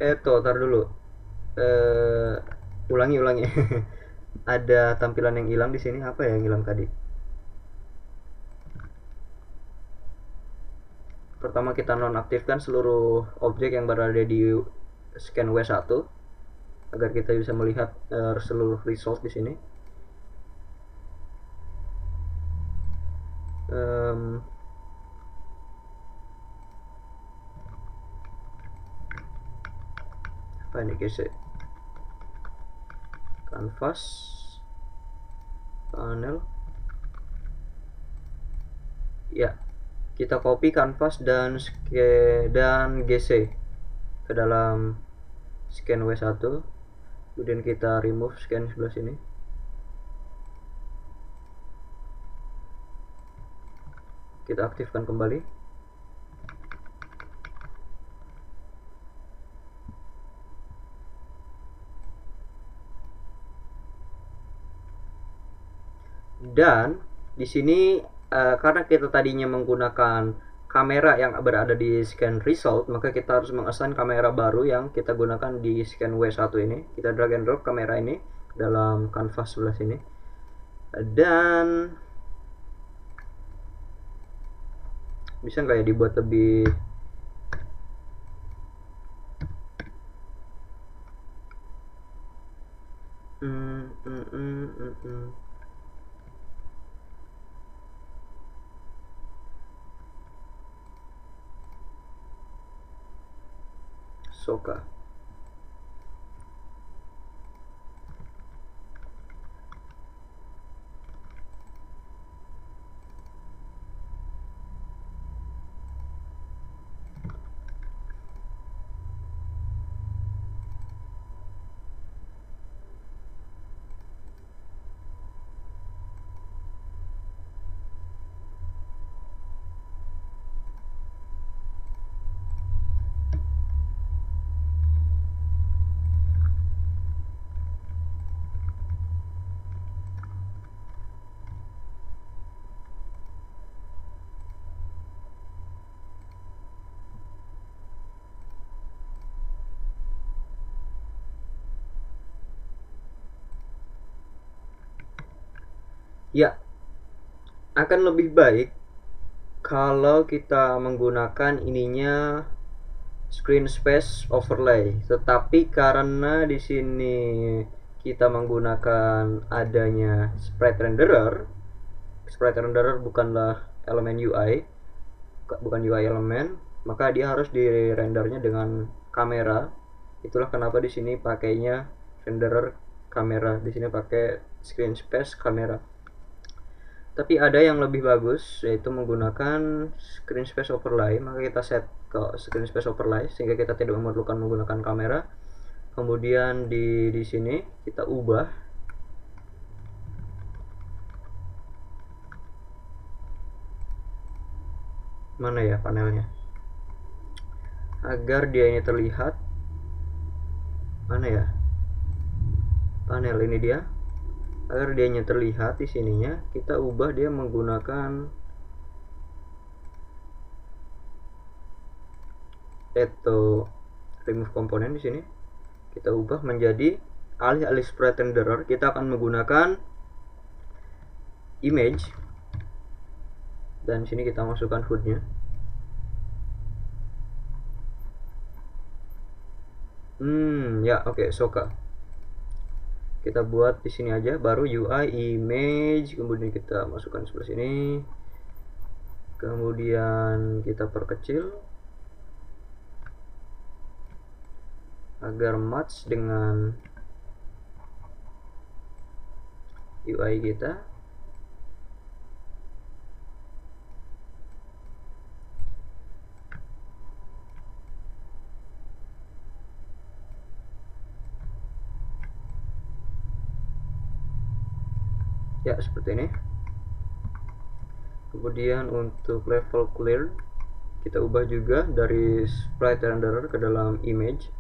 Tar dulu, ulangi ada tampilan yang hilang di sini. Apa yang hilang tadi? Pertama kita nonaktifkan seluruh objek yang berada di scan W1 agar kita bisa melihat seluruh result di sini. Apa ini guys? Canvas, panel, ya. Kita copy canvas dan GC ke dalam scan W1, kemudian kita remove scan sebelah sini. Kita aktifkan kembali. Dan di sini karena kita tadinya menggunakan kamera yang berada di scan result, maka kita harus mengassign kamera baru yang kita gunakan di scan W1 ini. Kita drag and drop kamera ini dalam kanvas sebelah sini. Dan bisa nggak ya dibuat lebih Soka. Ya, akan lebih baik kalau kita menggunakan ininya screen space overlay. Tetapi karena di sini kita menggunakan adanya sprite renderer bukanlah elemen UI, bukan UI elemen, maka dia harus di rendernya dengan kamera. Itulah kenapa di sini pakainya renderer kamera, di sini pakai screen space kamera. Tapi ada yang lebih bagus, yaitu menggunakan screen space overlay. Maka kita set ke screen space overlay sehingga kita tidak memerlukan menggunakan kamera. Kemudian di sini kita ubah mana ya panelnya, agar dia ini terlihat. Mana ya panel ini dia, agar dianya terlihat di sininya, kita ubah dia menggunakan itu remove komponen. Di sini kita ubah menjadi alih-alih sprite renderer kita akan menggunakan image, dan sini kita masukkan HUD-nya. Ya oke, Soka. Kita buat di sini aja, baru UI image, kemudian kita masukkan sebelah sini, kemudian kita perkecil agar match dengan UI kita. Ya, seperti ini. Kemudian untuk level clear kita ubah juga dari sprite renderer ke dalam image.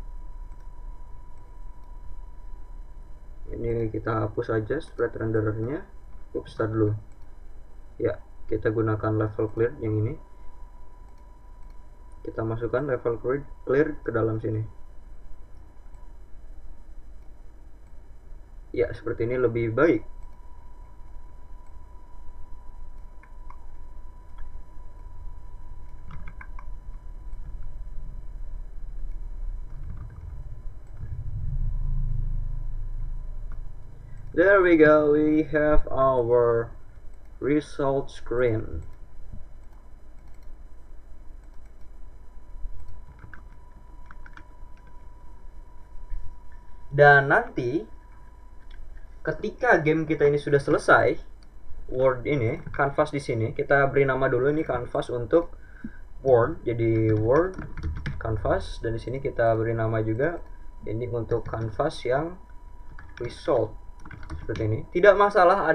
Ini kita hapus aja sprite renderernya. Start dulu. Ya, kita gunakan level clear yang ini. Kita masukkan level clear ke dalam sini. Ya, seperti ini lebih baik. There we go, we have our result screen. Dan nanti ketika game kita ini sudah selesai, Word ini, canvas di sini, kita beri nama dulu ini canvas untuk Word, jadi Word canvas, dan di sini kita beri nama juga ini untuk canvas yang result. Seperti ini. Tidak masalah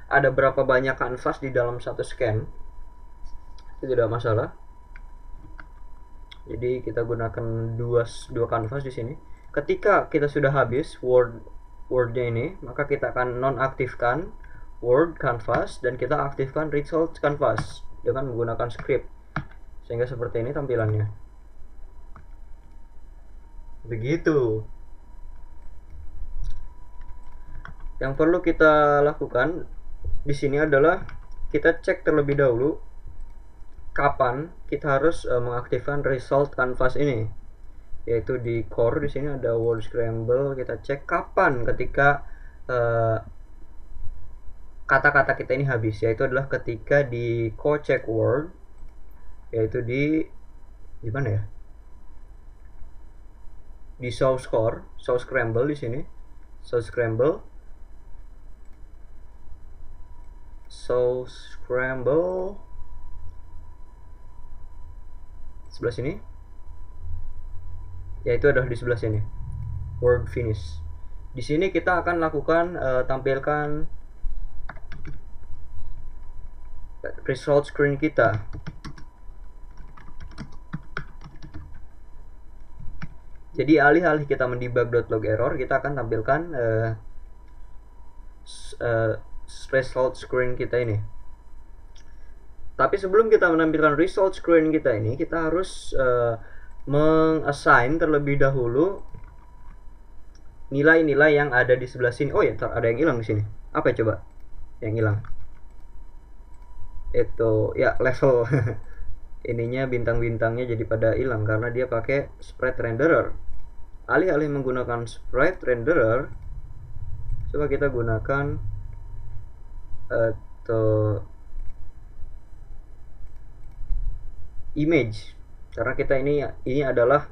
ada berapa banyak canvas di dalam satu scan. Itu tidak masalah. Jadi kita gunakan dua canvas di sini. Ketika kita sudah habis Word-nya ini, maka kita akan nonaktifkan Word canvas dan kita aktifkan result canvas dengan menggunakan script. Sehingga seperti ini tampilannya. Begitu. Yang perlu kita lakukan di sini adalah kita cek terlebih dahulu kapan kita harus mengaktifkan result canvas ini, yaitu di core. Di sini ada word scramble. Kita cek kapan ketika kata-kata kita ini habis, yaitu adalah ketika di co-check word, yaitu di mana ya, di show score, show scramble. Di sini show scramble sebelah sini, yaitu adalah di sebelah sini word finish. Di sini kita akan lakukan tampilkan result screen kita. Jadi alih-alih kita mendebug.log error, kita akan tampilkan result screen kita ini. Tapi sebelum kita menampilkan result screen kita ini, kita harus mengassign terlebih dahulu nilai-nilai yang ada di sebelah sini. Oh ya, ada yang hilang di sini. Apa ya coba yang hilang? Itu ya level ininya, bintang-bintangnya jadi pada hilang karena dia pakai sprite renderer. Alih-alih menggunakan sprite renderer, coba kita gunakan image, karena kita ini adalah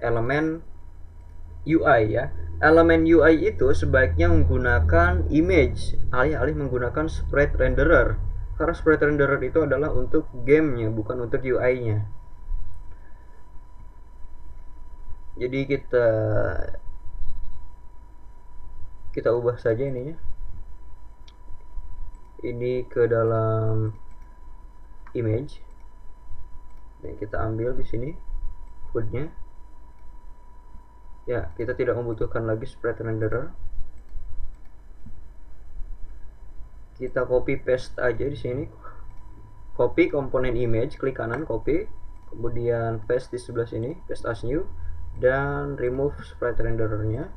elemen UI ya. Elemen UI itu sebaiknya menggunakan image alih-alih menggunakan sprite renderer, karena sprite renderer itu adalah untuk gamenya, bukan untuk UI-nya. Jadi kita ubah saja ininya, ini ke dalam image, dan kita ambil di sini HUD-nya. Ya, kita tidak membutuhkan lagi sprite renderer. kita copy paste aja di sini. Copy komponen image, klik kanan copy, kemudian paste di sebelah sini, paste as new, dan remove sprite renderernya.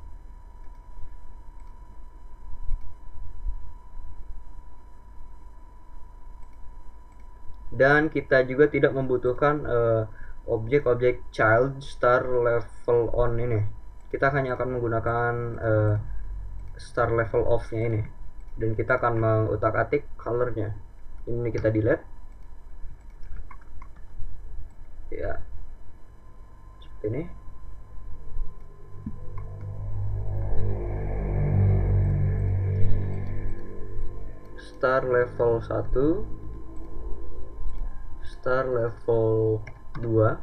Dan kita juga tidak membutuhkan objek-objek child star level on ini. Kita hanya akan menggunakan star level off nya ini, dan kita akan mengutak-atik colornya. Ini kita delete ya, seperti ini. Star level 1, star level 2,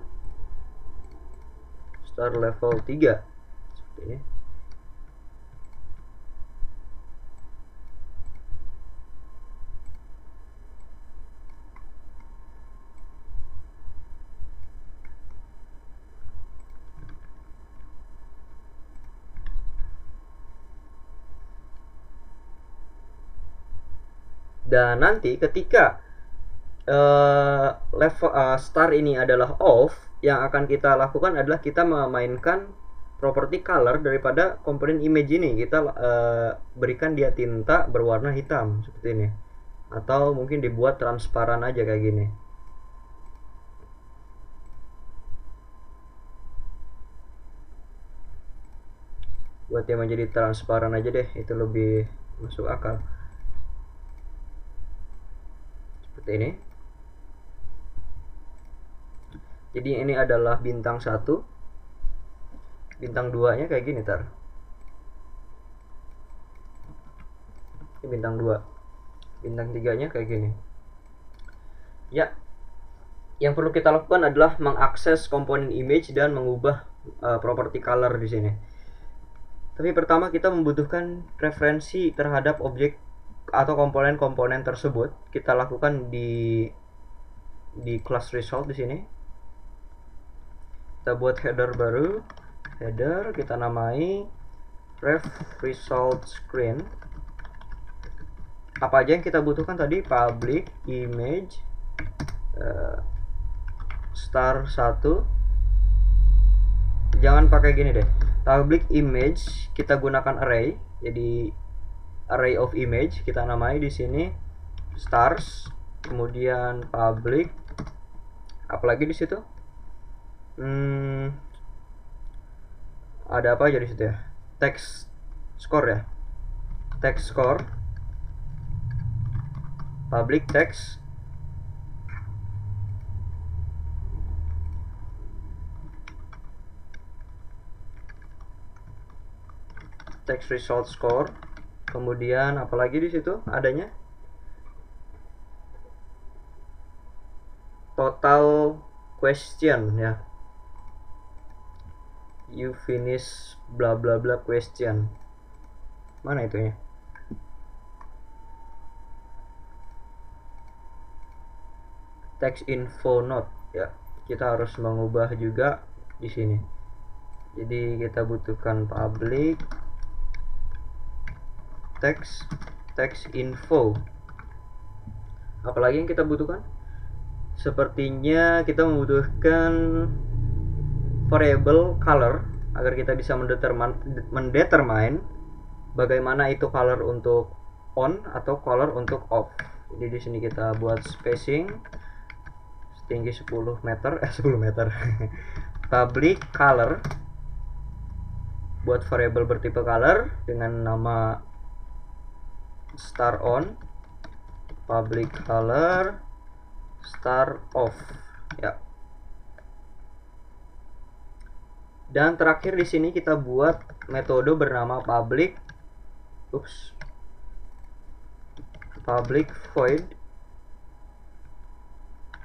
star level 3, seperti ini. Dan nanti ketika level star ini adalah off, yang akan kita lakukan adalah kita memainkan properti color daripada komponen image ini. Kita berikan dia tinta berwarna hitam seperti ini, atau mungkin dibuat transparan aja kayak gini. Buat dia menjadi transparan aja deh, itu lebih masuk akal. Seperti ini. Jadi ini adalah bintang 1, bintang 2 nya kayak gini tar. Ini bintang 2, bintang 3 nya kayak gini. Ya, yang perlu kita lakukan adalah mengakses komponen image dan mengubah properti color di sini. Tapi pertama kita membutuhkan referensi terhadap objek atau komponen-komponen tersebut. Kita lakukan di class result di sini. Kita buat header baru, header kita namai ref result screen. Apa aja yang kita butuhkan tadi? Public image star 1. Jangan pakai gini deh. Public image kita gunakan array. Jadi array of image kita namai di sini stars. Kemudian public, apalagi di situ? Ada apa aja di situ ya? Text score ya. Text score. Public text. Text result score. Kemudian apalagi di situ adanya? Total question ya. You finish bla bla bla question. Mana itu ya? Text info note ya. Kita harus mengubah juga di sini. Jadi kita butuhkan public text info. Apalagi yang kita butuhkan? Sepertinya kita membutuhkan variable color agar kita bisa mendetermine bagaimana itu color untuk on atau color untuk off. Jadi di sini kita buat spacing setinggi 10 meter 10 meter. Public color, buat variable bertipe color dengan nama star on, public color star off ya. Dan terakhir di sini kita buat metode bernama public void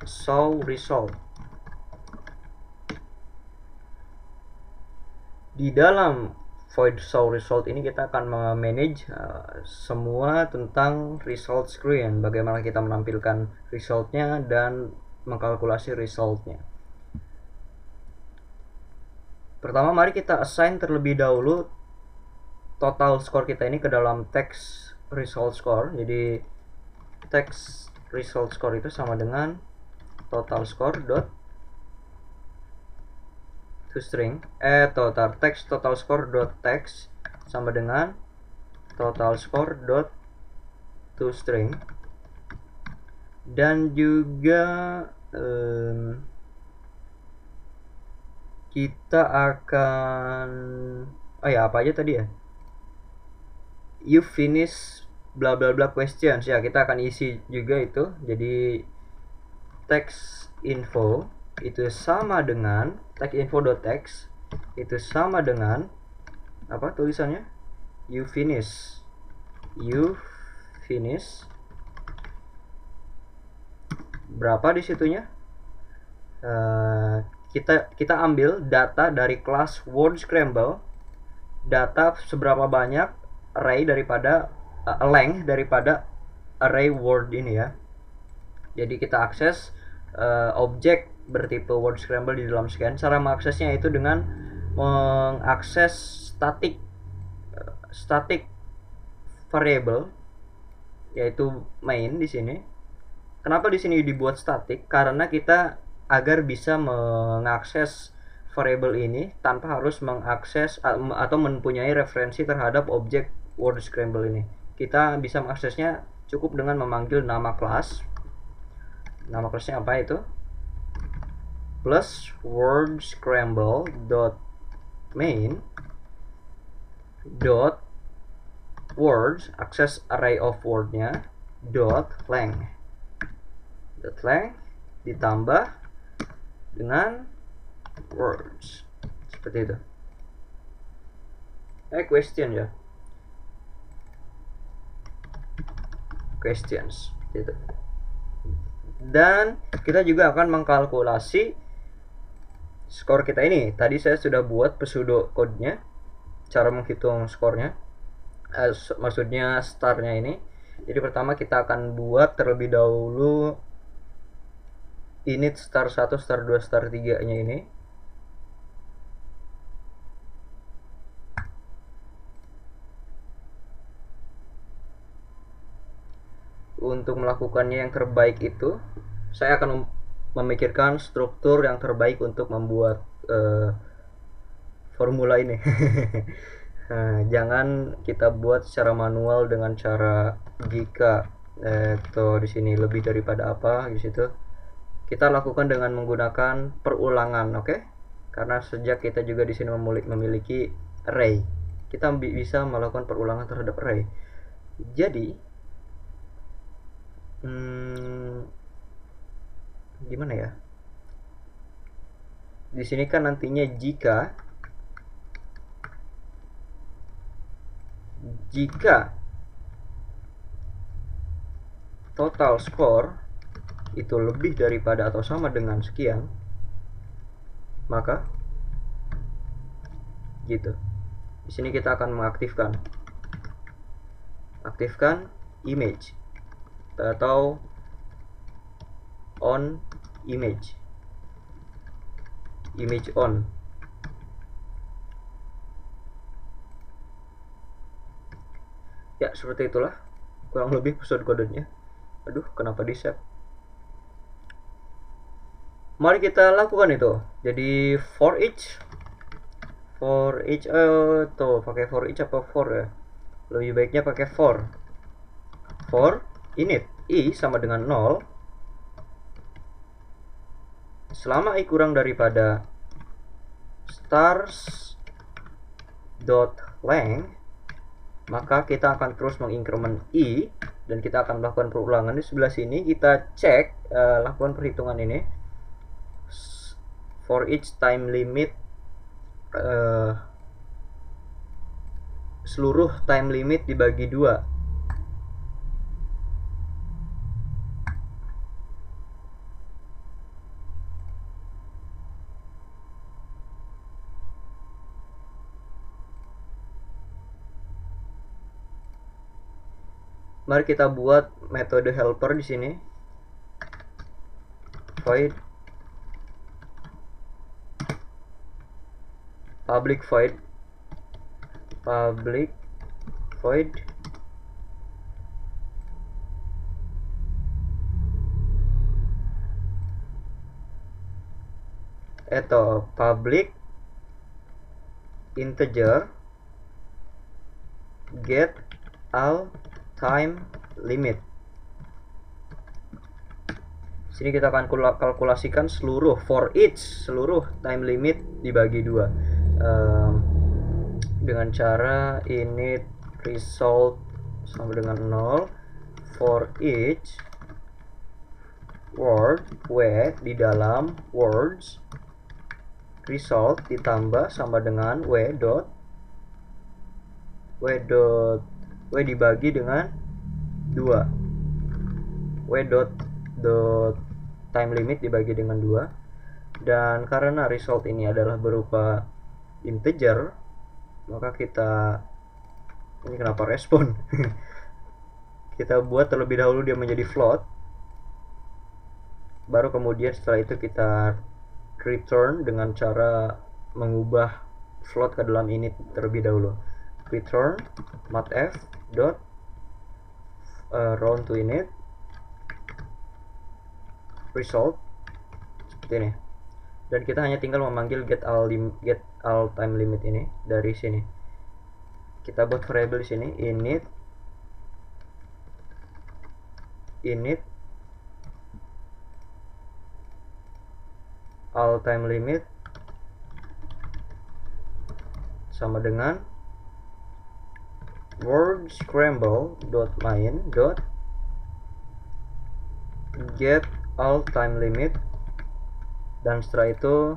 show result. Di dalam void show result ini kita akan memanage semua tentang result screen, bagaimana kita menampilkan resultnya dan mengkalkulasi resultnya. Pertama mari kita assign terlebih dahulu total score kita ini ke dalam text result score. Jadi text result score itu sama dengan total score dot toString total score dot text sama dengan total score dot toString. Dan juga kita akan apa aja tadi ya, you finish bla bla bla questions ya, kita akan isi juga itu. Jadi text info itu sama dengan text.text itu sama dengan apa tulisannya, you finish berapa di situnya. Kita ambil data dari kelas word scramble, data seberapa banyak array daripada length daripada array word ini ya. Jadi kita akses objek bertipe word scramble di dalam scan. Cara mengaksesnya itu dengan mengakses static variable, yaitu main di sini. Kenapa di sini dibuat static? Karena kita agar bisa mengakses variable ini tanpa harus mengakses atau mempunyai referensi terhadap objek word scramble ini. Kita bisa mengaksesnya cukup dengan memanggil nama kelas. Nama kelasnya apa itu? Plus word scramble dot main dot words, akses array of wordnya, dot length ditambah dengan words, seperti itu. Question ya, questions gitu. Dan kita juga akan mengkalkulasi skor kita ini. Tadi saya sudah buat pseudo code-nya, cara menghitung skornya, maksudnya starnya ini. Jadi pertama kita akan buat terlebih dahulu init star 1, star 2, star 3 nya ini. Untuk melakukannya yang terbaik itu, saya akan memikirkan struktur yang terbaik untuk membuat formula ini. Jangan kita buat secara manual dengan cara jika atau di sini lebih daripada apa di situ. Kita lakukan dengan menggunakan perulangan, oke? Karena sejak kita juga di sini memiliki array, kita bisa melakukan perulangan terhadap array. Jadi gimana ya? Di sini kan nantinya jika total score itu lebih daripada atau sama dengan sekian, maka gitu. Di sini kita akan mengaktifkan image atau on image on. Ya, seperti itulah kurang lebih pseudo kodenya. Aduh, kenapa di save? Mari kita lakukan itu. Jadi for each tuh pakai for each apa for ya? Lebih baiknya pakai for init i sama dengan 0 selama i kurang daripada stars dot length, maka kita akan terus mengincrement i dan kita akan melakukan perulangan. Di sebelah sini kita cek, lakukan perhitungan ini. For each time limit, seluruh time limit dibagi 2. Mari kita buat metode helper di sini. Void public void atau public integer get all time limit. Sini kita akan kalkulasikan seluruh for each, seluruh time limit dibagi 2 dengan cara init result sama dengan 0 for each word w di dalam words result ditambah sama dengan w dibagi dengan 2 w dot time limit dibagi dengan 2. Dan karena result ini adalah berupa integer, maka kita, ini kenapa respon kita buat terlebih dahulu dia menjadi float, baru kemudian setelah itu kita return dengan cara mengubah float ke dalam init terlebih dahulu. Return mathf dot round to init result seperti ini, dan kita hanya tinggal memanggil get all time limit ini. Dari sini kita buat variable di sini init all time limit sama dengan word scramble dot main dot get all time limit. Dan setelah itu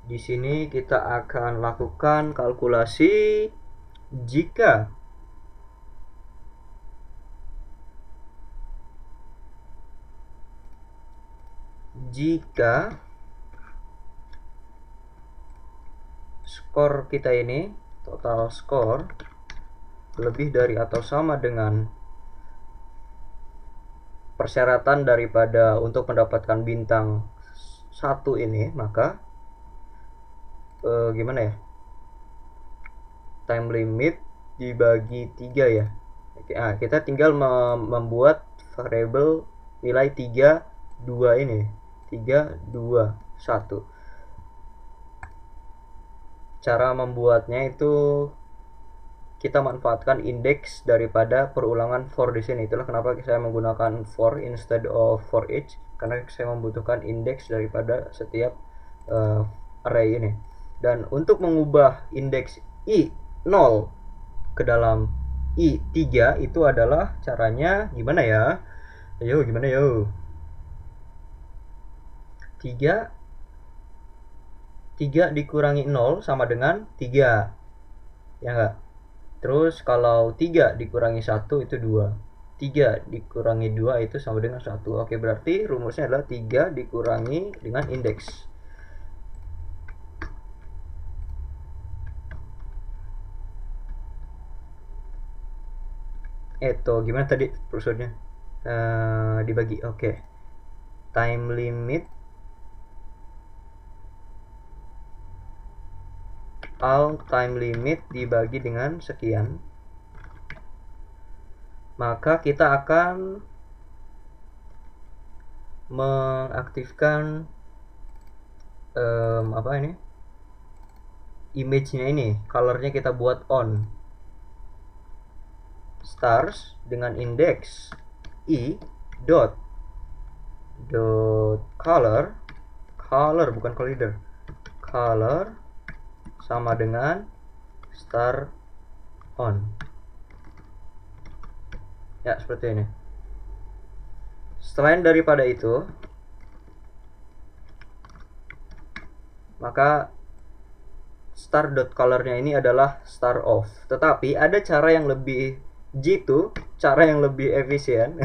di sini kita akan lakukan kalkulasi jika skor kita ini, total skor, lebih dari atau sama dengan persyaratan daripada untuk mendapatkan bintang 1 ini, maka gimana ya, time limit dibagi 3 ya. Nah, kita tinggal membuat variable nilai 3, 2 ini 3, 2, 1. Cara membuatnya itu kita manfaatkan indeks daripada perulangan for di sini. Itulah kenapa saya menggunakan for instead of for each, karena saya membutuhkan indeks daripada setiap array ini. Dan untuk mengubah indeks i0 ke dalam i3 itu adalah caranya gimana ya? Ayo gimana yo? 3 dikurangi 0 sama dengan 3. Ya enggak? Terus kalau 3 dikurangi 1 itu 2. 3 dikurangi 2 itu sama dengan 1. Oke, berarti rumusnya adalah 3 dikurangi dengan indeks. Itu gimana tadi prosedurnya? Dibagi. Oke. Time limit all time limit dibagi dengan sekian, maka kita akan mengaktifkan apa ini, image-nya ini, colornya kita buat on, stars dengan indeks i dot color bukan collider, color sama dengan star on. Ya, seperti ini. Selain daripada itu, maka star.colornya ini adalah star off. Tetapi ada cara yang lebih jitu, cara yang lebih efisien,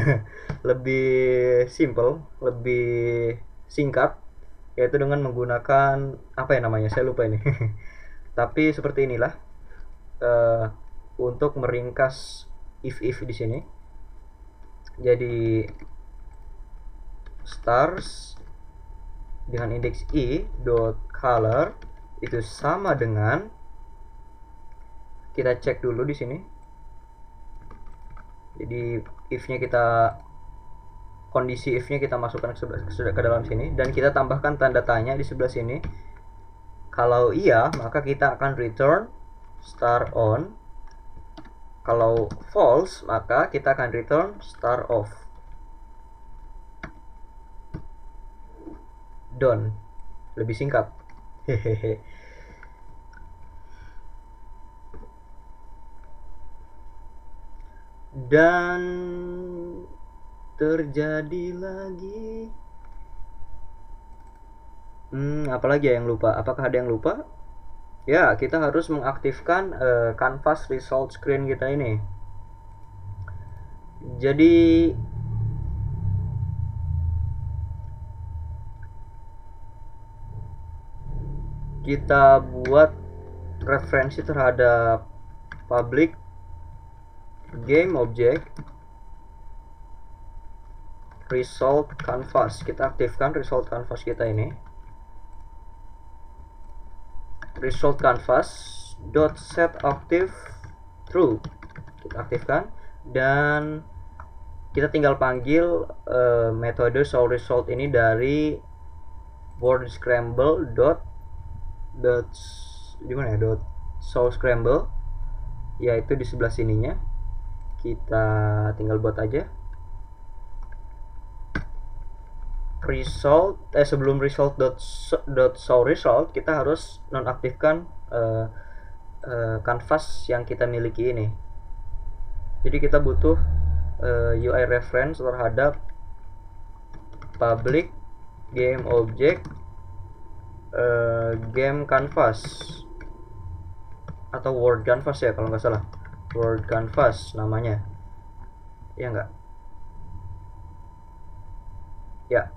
lebih simple, lebih singkat, yaitu dengan menggunakan apa ya namanya, saya lupa ini. Tapi seperti inilah untuk meringkas if di sini. Jadi stars dengan indeks i dot color itu sama dengan, kita cek dulu di sini. Jadi if-nya kita kondisi if-nya kita masukkan ke dalam sini, dan kita tambahkan tanda tanya di sebelah sini. Kalau iya, maka kita akan return star on. Kalau false, maka kita akan return star off. Done. Lebih singkat. Hehehe. Dan terjadi lagi. Apalagi yang lupa? Apakah ada yang lupa? Ya, kita harus mengaktifkan canvas result screen kita ini. Jadi kita buat referensi terhadap public game object result canvas. Kita aktifkan result canvas kita ini. Result canvas dot set active true, kita aktifkan, dan kita tinggal panggil metode show result ini dari word scramble dot show scramble, yaitu di sebelah sininya. Kita tinggal buat aja result. Sebelum result dot show result, kita harus nonaktifkan canvas yang kita miliki ini. Jadi kita butuh UI reference terhadap public game object game canvas atau word canvas ya, kalau nggak salah word canvas namanya, ya nggak ya,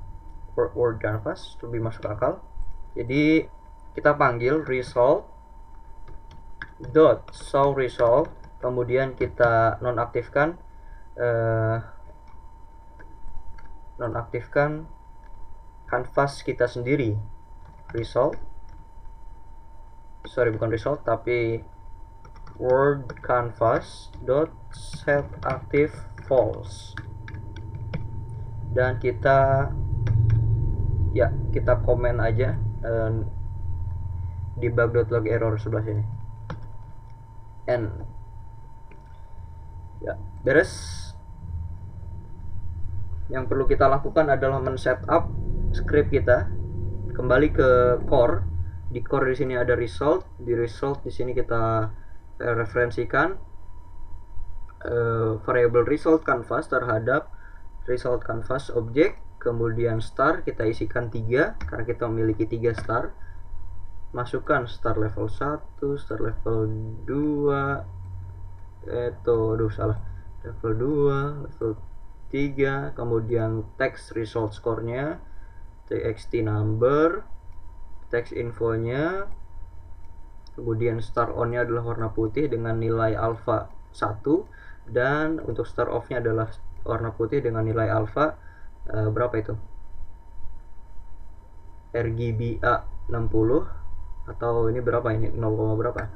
word canvas lebih masuk akal. Jadi kita panggil result dot show result, kemudian kita nonaktifkan canvas kita sendiri. Bukan result tapi word canvas dot set active false, dan kita komen aja debug.log error sebelah sini. N ya, beres. Yang perlu kita lakukan adalah men-setup script kita kembali ke core. Di core di sini ada result, di result di sini kita referensikan variable result canvas terhadap result canvas object, kemudian star kita isikan 3 karena kita memiliki 3 star. Masukkan star level 1, star level 2, level 2, level 3, kemudian text result score-nya, txt number, text infonya, kemudian star on-nya adalah warna putih dengan nilai alpha 1, dan untuk star off-nya adalah warna putih dengan nilai alpha berapa itu? RGBA 60, atau ini berapa ini? 0, berapa?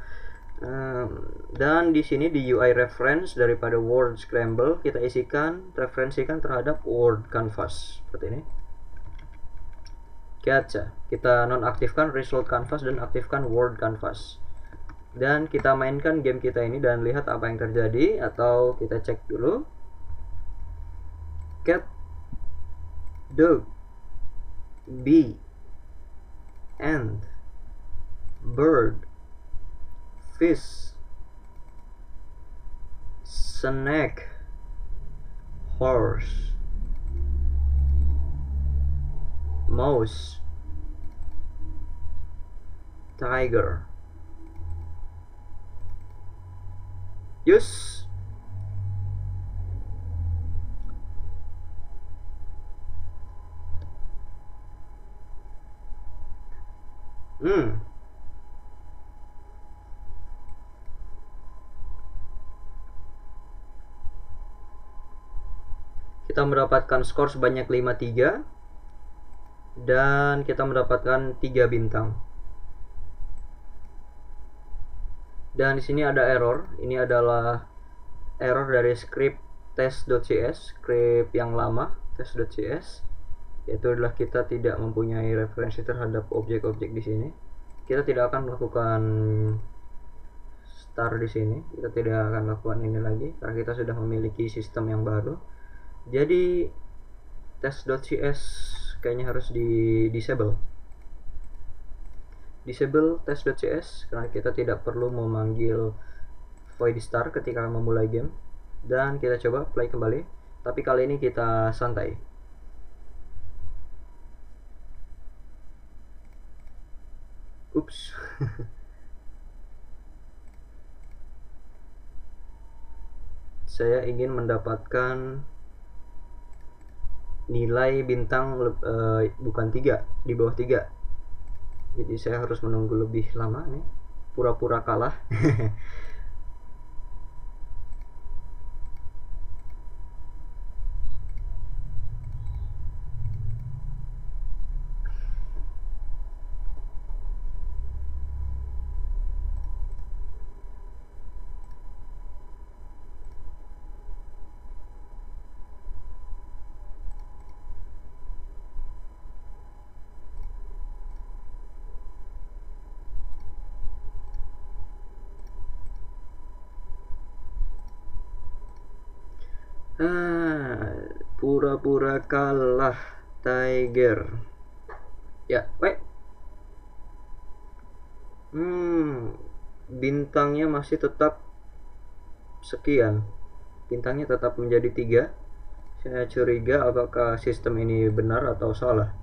Dan di sini di UI reference daripada word scramble kita referensikan terhadap word canvas seperti ini. Kita nonaktifkan result canvas dan aktifkan word canvas, dan kita mainkan game kita ini dan lihat apa yang terjadi. Atau kita cek dulu cat, dog, bee, ant, bird, fish, snake, horse, mouse, tiger. Use kita mendapatkan skor sebanyak 53 dan kita mendapatkan 3 bintang. Dan di sini ada error. Ini adalah error dari script test.cs, script yang lama, test.cs, yaitu adalah kita tidak mempunyai referensi terhadap objek-objek di sini. Kita tidak akan melakukan start di sini, kita tidak akan lakukan ini lagi karena kita sudah memiliki sistem yang baru. Jadi test.cs kayaknya harus di disable test.cs karena kita tidak perlu memanggil void start ketika memulai game. Dan kita coba play kembali, tapi kali ini kita santai. Ups. Saya ingin mendapatkan nilai bintang bukan 3, di bawah 3. Jadi saya harus menunggu lebih lama nih, pura-pura kalah. Pura-pura kalah Tiger. Ya, bintangnya masih tetap sekian. Bintangnya tetap menjadi 3. Saya curiga apakah sistem ini benar atau salah.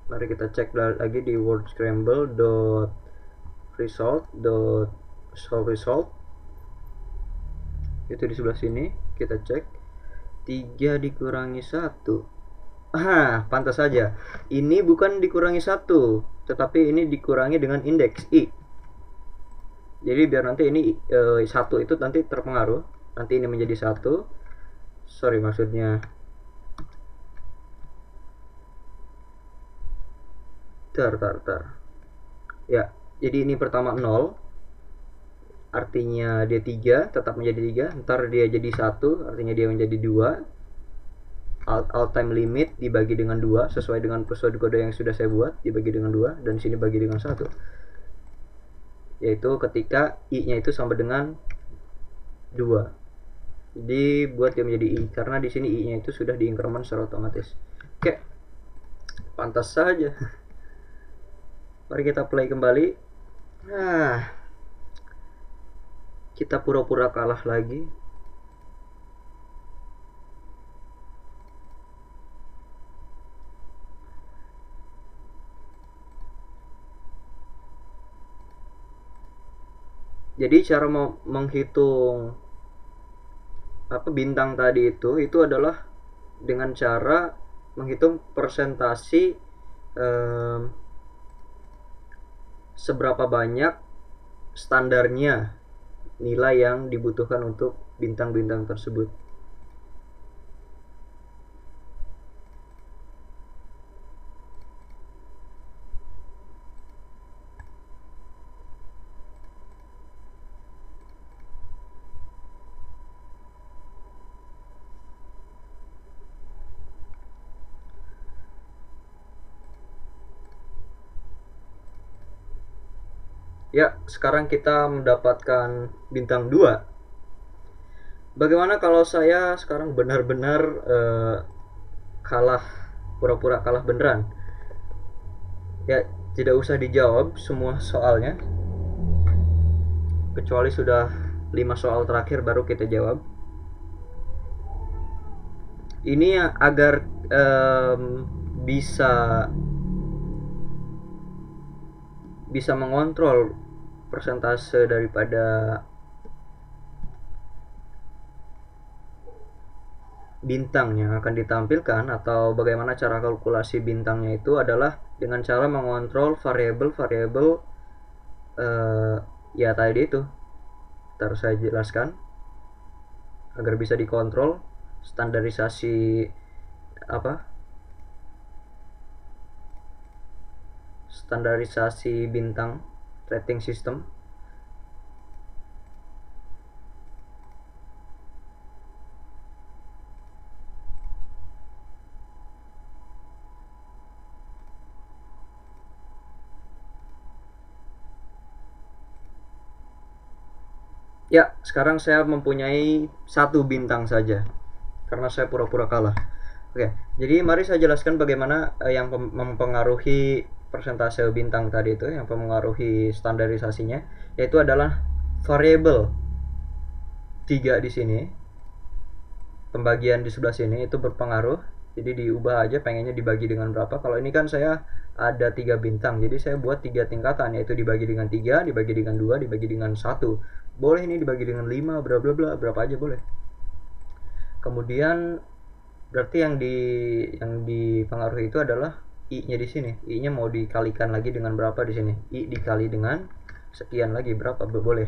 Mari kita cek lagi di word scramble.result.solve itu di sebelah sini. Kita cek 3 dikurangi 1. Pantas saja ini bukan dikurangi 1, tetapi ini dikurangi dengan indeks i. Jadi biar nanti ini 1 itu nanti terpengaruh, nanti ini menjadi 1. Sorry, maksudnya ya, jadi ini pertama 0, artinya dia 3, tetap menjadi 3. Ntar dia jadi 1, artinya dia menjadi 2. All time limit dibagi dengan 2 sesuai dengan prosedur kode yang sudah saya buat, dibagi dengan 2, dan sini bagi dengan 1, yaitu ketika i nya itu sama dengan 2. Jadi buat dia menjadi i, karena di sini i nya itu sudah diincrement secara otomatis. Oke, pantas saja. Mari kita play kembali. Kita pura-pura kalah lagi. Jadi cara menghitung bintang tadi itu adalah dengan cara menghitung persentasi seberapa banyak standarnya nilai yang dibutuhkan untuk bintang-bintang tersebut. Ya, sekarang kita mendapatkan bintang 2. Bagaimana kalau saya sekarang benar-benar kalah, pura-pura kalah beneran? Ya, tidak usah dijawab semua soalnya, kecuali sudah 5 soal terakhir baru kita jawab. Ini agar bisa mengontrol persentase daripada bintang yang akan ditampilkan, atau bagaimana cara kalkulasi bintangnya itu adalah dengan cara mengontrol variabel-variabel ya tadi itu. Ntar saya jelaskan agar bisa dikontrol standarisasi bintang rating system. Ya, sekarang saya mempunyai 1 bintang saja karena saya pura-pura kalah. Oke, jadi mari saya jelaskan bagaimana yang mempengaruhi persentase bintang tadi itu, yang mempengaruhi standarisasinya, yaitu adalah variabel 3 di sini. Pembagian di sebelah sini itu berpengaruh. Jadi diubah aja pengennya dibagi dengan berapa. Kalau ini kan saya ada 3 bintang, jadi saya buat 3 tingkatan, yaitu dibagi dengan 3, dibagi dengan 2, dibagi dengan 1. Boleh ini dibagi dengan 5, bla bla bla, berapa aja boleh. Kemudian berarti yang dipengaruhi itu adalah i-nya di sini. I-nya mau dikalikan lagi dengan berapa di sini? I dikali dengan sekian lagi berapa boleh.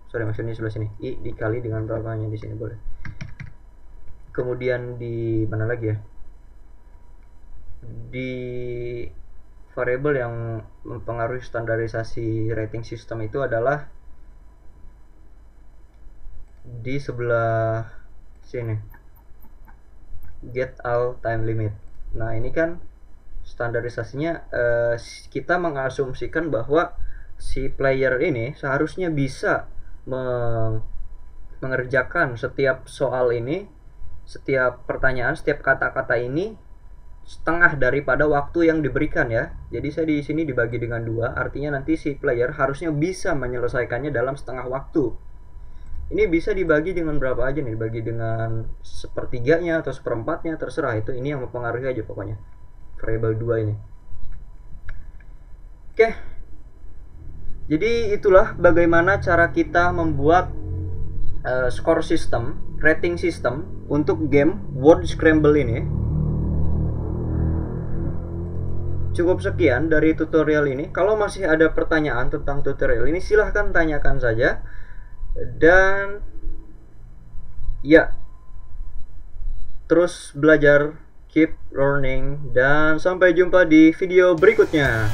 Sorry, maksudnya sebelah sini. I dikali dengan berapanya di sini boleh. Kemudian di mana lagi ya? Di variabel yang mempengaruhi standarisasi rating system itu adalah di sebelah sini, get all time limit. Nah, ini kan standarisasinya kita mengasumsikan bahwa si player ini seharusnya bisa mengerjakan setiap soal ini, setiap pertanyaan, setiap kata-kata ini setengah daripada waktu yang diberikan ya. Jadi saya di sini dibagi dengan 2, artinya nanti si player harusnya bisa menyelesaikannya dalam setengah waktu. Ini bisa dibagi dengan berapa aja nih? Dibagi dengan sepertiganya atau seperempatnya, terserah itu. Ini yang mempengaruhi aja pokoknya. Variabel 2 ini. Oke. Jadi itulah bagaimana cara kita membuat score system, rating system untuk game Word Scramble ini. Cukup sekian dari tutorial ini. Kalau masih ada pertanyaan tentang tutorial ini, silahkan tanyakan saja. Dan ya, terus belajar, keep learning, dan sampai jumpa di video berikutnya.